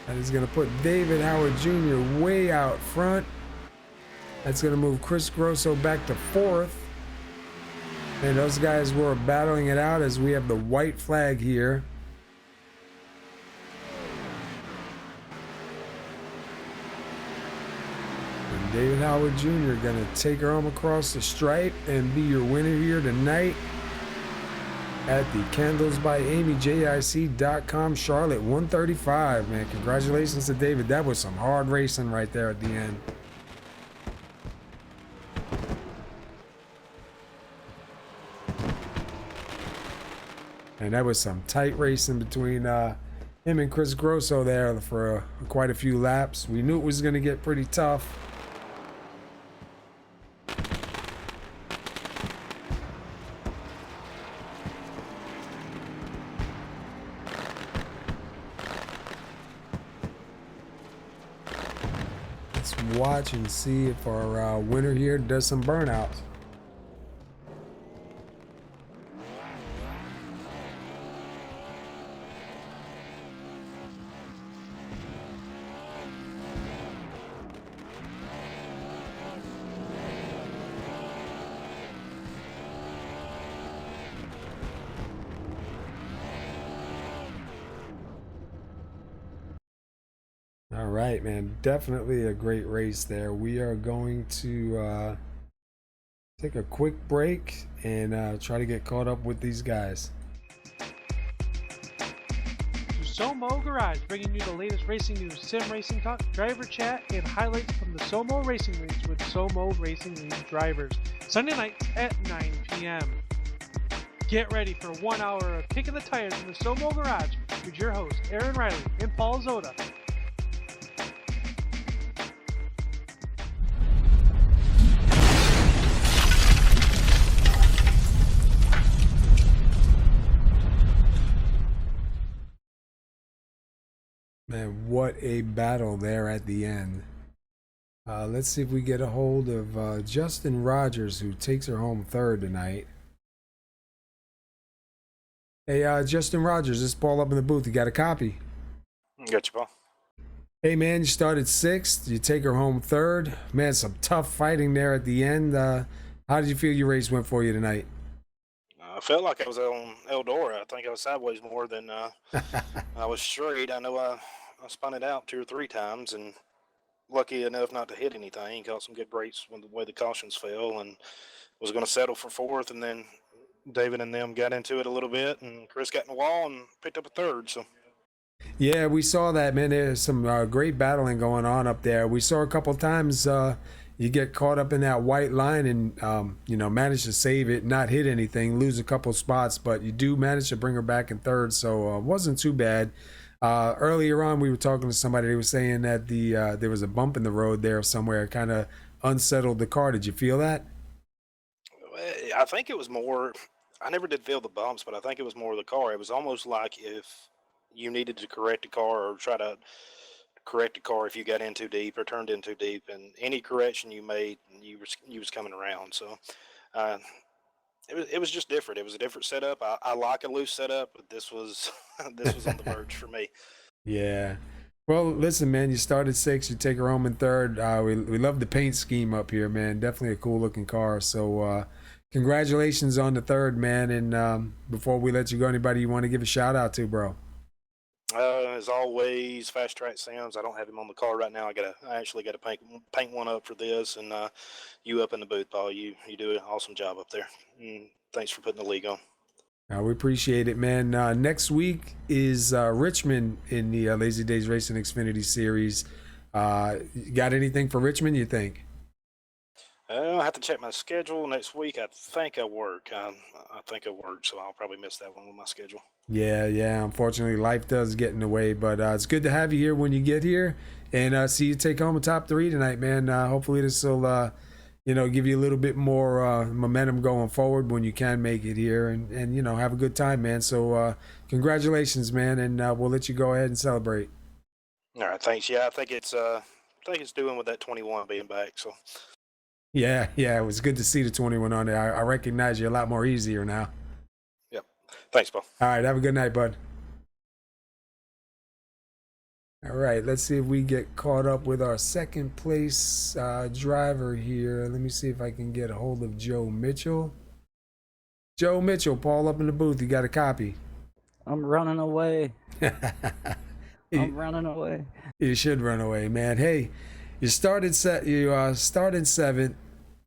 That is going to put David Howard Jr. way out front. That's going to move Chris Grosso back to fourth. And those guys were battling it out as we have the white flag here. And David Howard Jr. going to take her arm across the stripe and be your winner here tonight at the Candles by AmyJIC.com Charlotte 135. Man, congratulations to David. That was some hard racing right there at the end. And that was some tight racing between him and Chris Grosso there for quite a few laps. We knew it was going to get pretty tough. Let's watch and see if our winner here does some burnouts. All right, man. Definitely a great race there. We are going to take a quick break and try to get caught up with these guys. SoMo Garage, bringing you the latest racing news, sim racing talk, driver chat, and highlights from the SoMo Racing Leagues with SoMo Racing League drivers. Sunday nights at 9 p.m. Get ready for 1 hour of kicking the tires in the SoMo Garage with your hosts, Aaron Riley and Paul Zoda. Man, what a battle there at the end. Let's see if we get a hold of Justin Rogers, who takes her home third tonight. Hey, Justin Rogers, this is Paul up in the booth. You got a copy? Got you, Paul. Hey, man, you started sixth. You take her home third. Man, some tough fighting there at the end. How did you feel your race went for you tonight? I felt like I was on Eldora. I think I was sideways more than I was straight. I know I spun it out 2 or 3 times and lucky enough not to hit anything. Caught some good breaks when the way the cautions fell and was going to settle for fourth. And then David and them got into it a little bit and Chris got in the wall and picked up a third. So. Yeah, we saw that, man. There's some great battling going on up there. We saw a couple times you get caught up in that white line and, manage to save it, not hit anything, lose a couple spots, but you do manage to bring her back in third, so it wasn't too bad. Earlier on, we were talking to somebody. They were saying that there was a bump in the road there somewhere, kind of unsettled the car. Did you feel that? I think it was more, I never did feel the bumps, but I think it was more the car. It was almost like if you needed to correct the car or try to correct the car if you got in too deep or turned in too deep, and any correction you made, you was coming around. So it was just different. It was a different setup. I like a loose setup, but this was this was on the verge for me. Yeah. Well, listen, man, you started sixth. You take her home in third. We love the paint scheme up here, man. Definitely a cool looking car. So congratulations on the third, man. And before we let you go, anybody you want to give a shout out to, bro? As always, Fast Track Sims. I don't have him on the car right now. I actually got to paint one up for this, and you up in the booth, Paul. You do an awesome job up there. Thanks for putting the league on. We appreciate it, man. Next week is Richmond in the Lazy Days Racing Xfinity Series. You got anything for Richmond, you think? I'll have to check my schedule next week. I think I work. I think I work, so I'll probably miss that one with my schedule. Yeah. Unfortunately, life does get in the way, but it's good to have you here when you get here, and see you take home a top 3 tonight, man. Hopefully this will, give you a little bit more momentum going forward when you can make it here, and have a good time, man. So congratulations, man, and we'll let you go ahead and celebrate. All right, thanks. Yeah, I think it's doing with that 21 being back. So. Yeah, it was good to see the 21 on there. I recognize you a lot more easier now. Yep. Thanks, Paul. All right, have a good night, bud. All right, let's see if we get caught up with our second place driver here. Let me see if I can get a hold of Joe Mitchell. Joe Mitchell, Paul up in the booth. You got a copy? I'm running away. I'm running away. You should run away, man. Hey, you started seventh.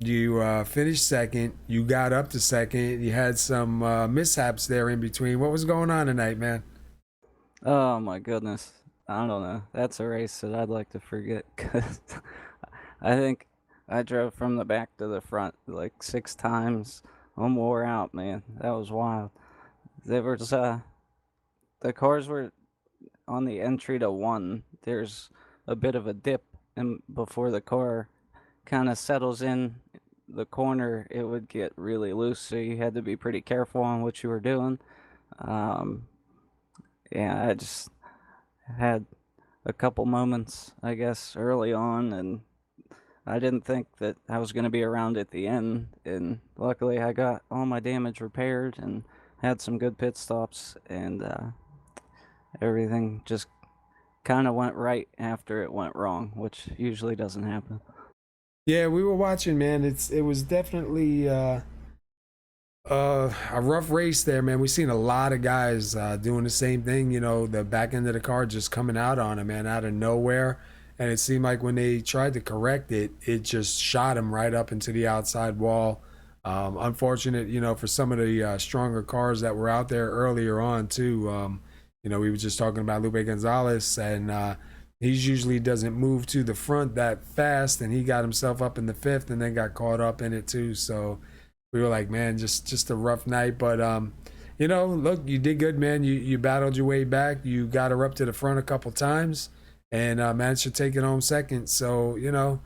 You finished second. You got up to second. You had some mishaps there in between. What was going on tonight, man? Oh my goodness. I don't know. That's a race that I'd like to forget because I think I drove from the back to the front like 6 times. I'm wore out, man. That was wild. there was the cars were on the entry to one. There's a bit of a dip, and before the car kind of settles in the corner, it would get really loose. So you had to be pretty careful on what you were doing. Um, yeah, I just had a couple moments, I guess, early on, and I didn't think that I was going to be around at the end. And luckily, I got all my damage repaired and had some good pit stops, and everything just kind of went right after it went wrong, which usually doesn't happen. Yeah, we were watching, man. It was definitely a rough race there, man. We've seen a lot of guys doing the same thing. You know, the back end of the car just coming out on him, man, out of nowhere. And it seemed like when they tried to correct it, it just shot him right up into the outside wall. Unfortunate, you know, for some of the stronger cars that were out there earlier on too. You know, we were just talking about Lupe Gonzalez, and he usually doesn't move to the front that fast, and he got himself up in the fifth, and then got caught up in it too. So we were like, man, just a rough night. But you know, look, you did good, man. You battled your way back. You got her up to the front a couple times, and managed to take it home second. So you know,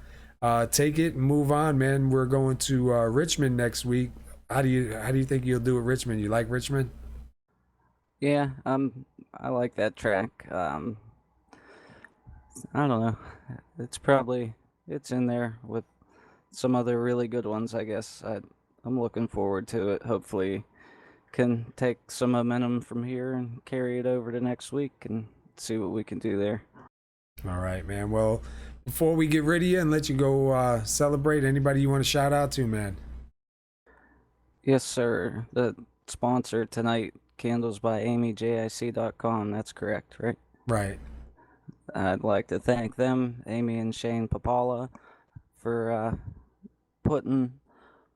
take it and move on, man. We're going to Richmond next week. How do you think you'll do at Richmond? You like Richmond? Yeah, I like that track. I don't know. It's probably it's in there with some other really good ones, I guess. I'm looking forward to it. Hopefully, can take some momentum from here and carry it over to next week and see what we can do there. All right, man. Well, before we get rid of you and let you go celebrate, anybody you want to shout out to, man? Yes, sir. The sponsor tonight, candles by amyjic.com. That's correct, right? Right. I'd like to thank them, Amy and Shane Papala, for putting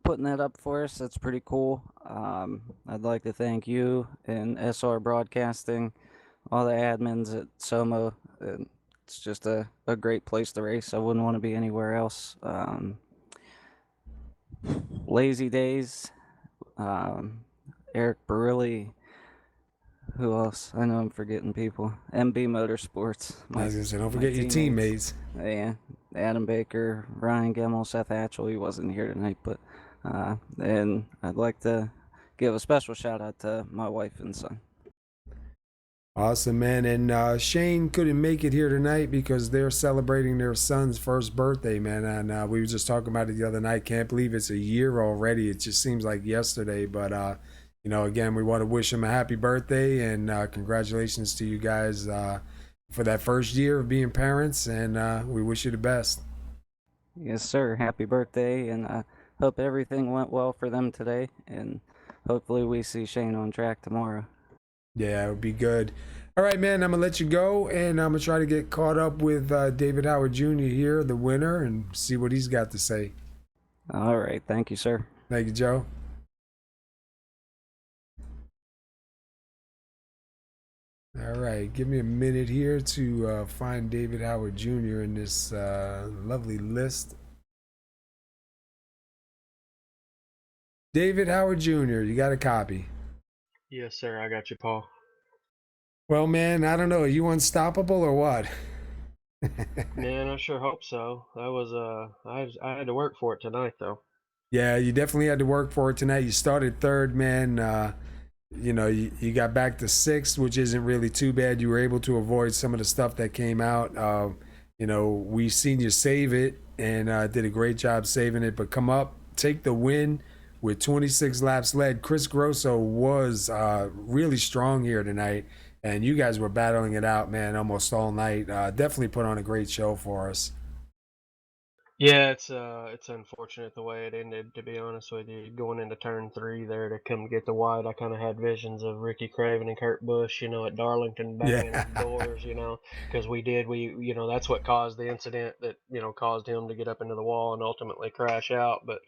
that up for us. That's pretty cool. I'd like to thank you and SR Broadcasting, all the admins at SoMo. It's just a great place to race. I wouldn't want to be anywhere else. Lazy Days, Eric Barilli. Who else? I know I'm forgetting people. MB Motorsports. I was gonna say, don't forget your teammates. Yeah, Adam Baker, Ryan Gemmel, Seth Hatchell. He wasn't here tonight, but and I'd like to give a special shout out to my wife and son. Awesome, man. And Shane couldn't make it here tonight because they're celebrating their son's first birthday, man. And we were just talking about it the other night. Can't believe it's a year already. It just seems like yesterday. But, you know, again, we want to wish him a happy birthday and congratulations to you guys for that first year of being parents. And we wish you the best. Yes, sir. Happy birthday, and I hope everything went well for them today. And hopefully, we see Shane on track tomorrow. Yeah, it would be good. All right, man, I'm going to let you go, and I'm going to try to get caught up with David Howard Jr. here, the winner, and see what he's got to say. All right. Thank you, sir. Thank you, Joe. All right, give me a minute here to find David Howard Jr. in this lovely list. David Howard Jr., you got a copy? Yes, sir. I got you, Paul. Well, man, I don't know. Are you unstoppable or what? Man, I sure hope so. That was I had to work for it tonight, though. Yeah, you definitely had to work for it tonight. You started third, man. You know, you got back to sixth, which isn't really too bad. You were able to avoid some of the stuff that came out. You know, we seen you save it and did a great job saving it. But come up, take the win with 26 laps led. Chris Grosso was really strong here tonight, and you guys were battling it out, man, almost all night. Definitely put on a great show for us. Yeah, it's unfortunate the way it ended, to be honest with you. Going into turn 3 there to come get the wide, I kind of had visions of Ricky Craven and Kurt Busch, you know, at Darlington banging Yeah. doors, you know, because you know, that's what caused the incident that, you know, caused him to get up into the wall and ultimately crash out. But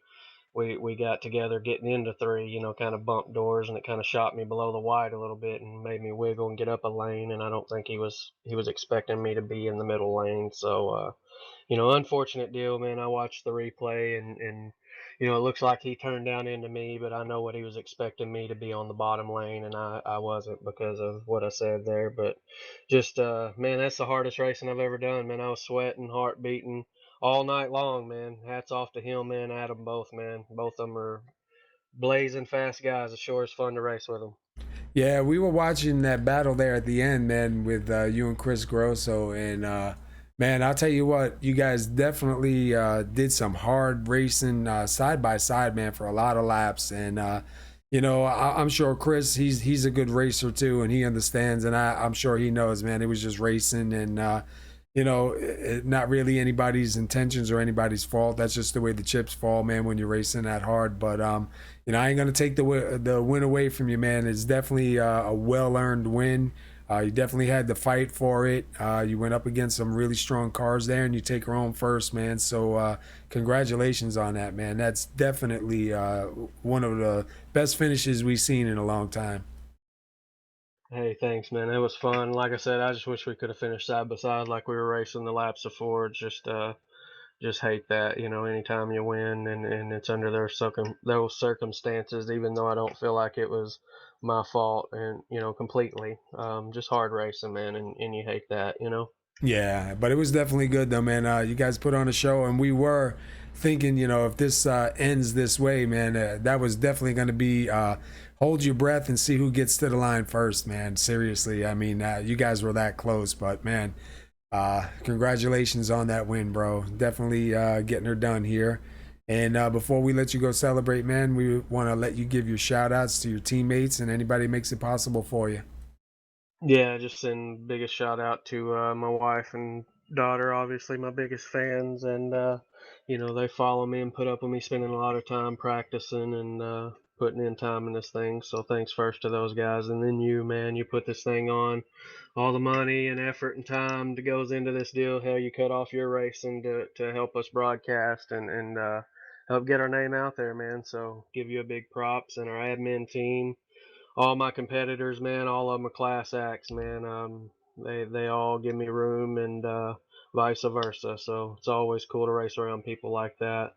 we got together getting into 3, you know, kind of bumped doors, and it kind of shot me below the wide a little bit and made me wiggle and get up a lane. And I don't think he was expecting me to be in the middle lane. So, unfortunate deal, man. I watched the replay and it looks like he turned down into me, but I know what he was expecting me to be on the bottom lane, and I wasn't because of what I said there. But just, man, that's the hardest racing I've ever done, man. I was sweating, heart beating all night long, man. Hats off to him, man. Adam, both, man. Both of them are blazing fast guys. It sure is fun to race with them. Yeah, we were watching that battle there at the end, man, with you and Chris Grosso, and man, I'll tell you what, you guys definitely did some hard racing side by side, man, for a lot of laps, and I'm sure Chris, he's a good racer too, and he understands, and I'm sure he knows, man. It was just racing, and not really anybody's intentions or anybody's fault. That's just the way the chips fall, man, when you're racing that hard. But I ain't gonna take the win away from you, man. It's definitely a well-earned win. You definitely had to fight for it. You went up against some really strong cars there, and you take her home first, man. So congratulations on that, man. That's definitely one of the best finishes we've seen in a long time. Hey, thanks, man. It was fun. Like I said, I just wish we could have finished side by side like we were racing the laps before. Just hate that, anytime you win and it's under those circumstances, even though I don't feel like it was my fault and, completely. Just hard racing, man, and you hate that. Yeah, but it was definitely good though, man. You guys put on a show, and we were thinking, if this ends this way, man, that was definitely going to be hold your breath and see who gets to the line first, man. Seriously, I mean, you guys were that close, but man, congratulations on that win, bro. Definitely getting her done here. And before we let you go celebrate, man, we want to let you give your shout outs to your teammates and anybody who makes it possible for you. Yeah, just send biggest shout out to my wife and daughter, obviously my biggest fans, and they follow me and put up with me spending a lot of time practicing and putting in time in this thing. So thanks first to those guys, and then you, man, you put this thing on, all the money and effort and time that goes into this deal. Hell, you cut off your racing to help us broadcast and help get our name out there, man. So give you a big props and our admin team, all my competitors, man, all of them are class acts, man. They all give me room and vice versa. So it's always cool to race around people like that.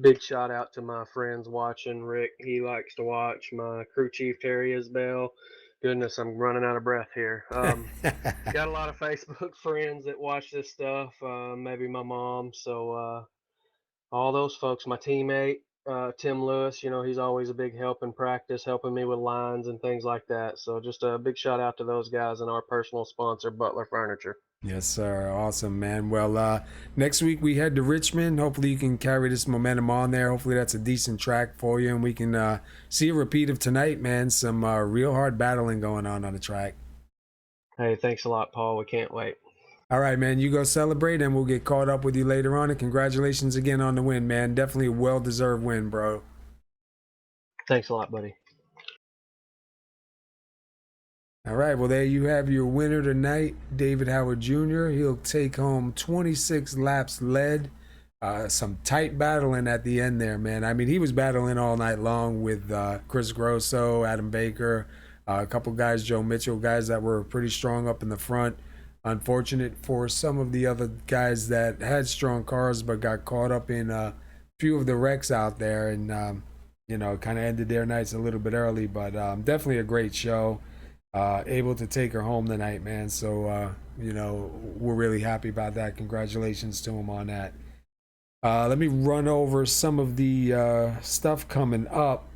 Big shout out to my friends watching. Rick, he likes to watch. My crew chief Terry Isbell. Goodness, I'm running out of breath here. Got a lot of Facebook friends that watch this stuff. Maybe my mom. So all those folks, my teammate, Tim Lewis, he's always a big help in practice, helping me with lines and things like that. So just a big shout out to those guys and our personal sponsor, Butler Furniture. Yes, sir. Awesome, man. Well, next week we head to Richmond. Hopefully you can carry this momentum on there. Hopefully that's a decent track for you, and we can see a repeat of tonight, man. Some real hard battling going on the track. Hey, thanks a lot, Paul. We can't wait. All right, man. You go celebrate, and we'll get caught up with you later on. And congratulations again on the win, man. Definitely a well-deserved win, bro. Thanks a lot, buddy. All right, well, there you have your winner tonight, David Howard Jr. He'll take home 26 laps led. Some tight battling at the end there, man. I mean, he was battling all night long with Chris Grosso, Adam Baker, a couple guys, Joe Mitchell, guys that were pretty strong up in the front. Unfortunate for some of the other guys that had strong cars but got caught up in a few of the wrecks out there and, kind of ended their nights a little bit early. But definitely a great show. Able to take her home tonight, man. So, we're really happy about that. Congratulations to him on that. Let me run over some of the stuff coming up.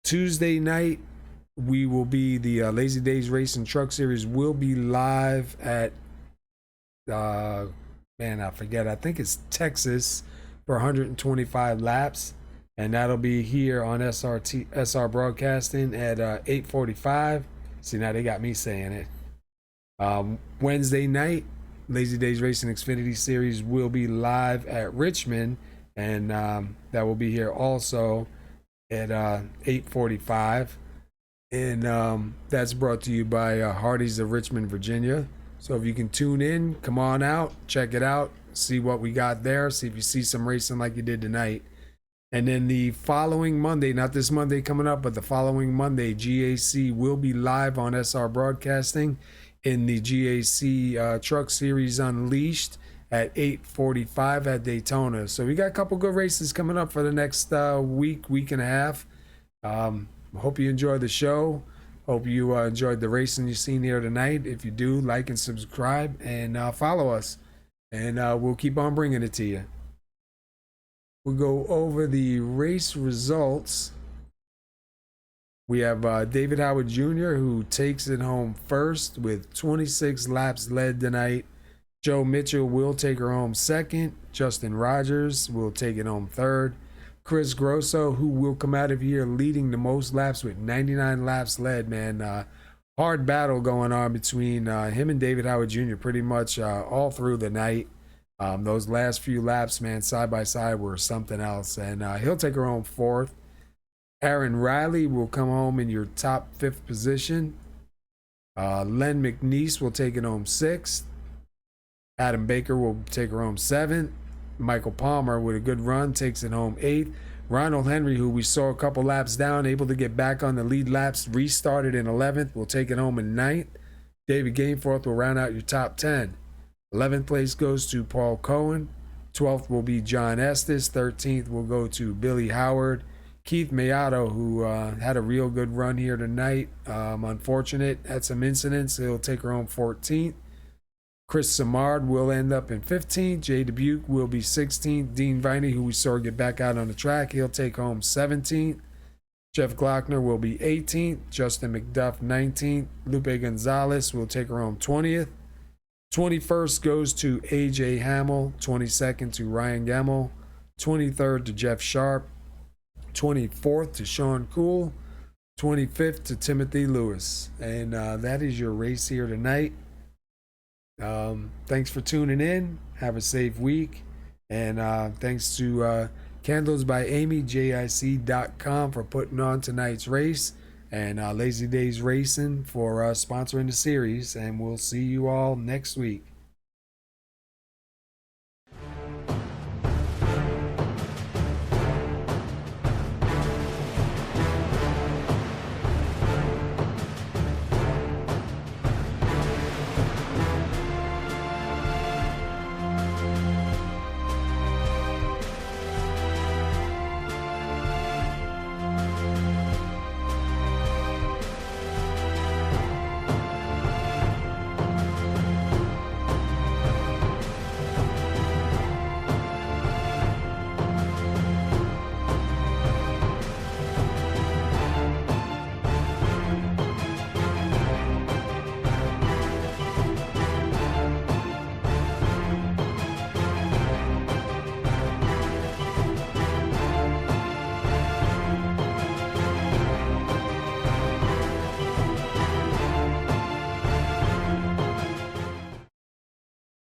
Tuesday night, we will be the Lazy Days Racing Truck Series will be live at, I forget. I think it's Texas for 125 laps. And that'll be here on SR Broadcasting at 8:45. See, now they got me saying it. Wednesday night, Lazy Days Racing Xfinity Series will be live at Richmond, and that will be here also at 8:45. And that's brought to you by Hardee's of Richmond, Virginia. So if you can tune in, come on out, check it out, see what we got there, see if you see some racing like you did tonight. And then the following Monday, not this Monday coming up, but the following Monday, GAC will be live on SR Broadcasting in the GAC Truck Series Unleashed. at 8:45 at Daytona. So we got a couple good races coming up for the next week and a half. Hope you enjoyed the show. Hope you enjoyed the racing you've seen here tonight. If you do, like and subscribe and follow us. And we'll keep on bringing it to you. We'll go over the race results. We have David Howard Jr., who takes it home first with 26 laps led tonight. Joe Mitchell will take her home second. Justin Rogers will take it home third. Chris Grosso, who will come out of here leading the most laps with 99 laps led, man. Hard battle going on between him and David Howard Jr. pretty much all through the night. Those last few laps, man, side by side were something else. And he'll take her home fourth. Aaron Riley will come home in your top fifth position. Len McNeese will take it home sixth. Adam Baker will take her home seventh. Michael Palmer, with a good run, takes it home eighth. Ronald Henry, who we saw a couple laps down, able to get back on the lead laps, restarted in 11th, will take it home in ninth. David Gameforth will round out your top 10. 11th place goes to Paul Cohen. 12th will be John Estes. 13th will go to Billy Howard. Keith Mayato, who had a real good run here tonight. Unfortunate, had some incidents. He'll take her home 14th. Chris Samard will end up in 15th. Jay Dubuque will be 16th. Dean Viney, who we saw get back out on the track, he'll take home 17th. Jeff Glockner will be 18th. Justin McDuff 19th. Lupe Gonzalez will take her home 20th. 21st goes to AJ Hamill. 22nd to Ryan Gemmel. 23rd to Jeff Sharp. 24th to Sean Cool. 25th to Timothy Lewis. And that is your race here tonight. Thanks for tuning in. Have a safe week. And thanks to Candles by Amy, JIC.com, for putting on tonight's race. And Lazy Days Racing for sponsoring the series. And we'll see you all next week.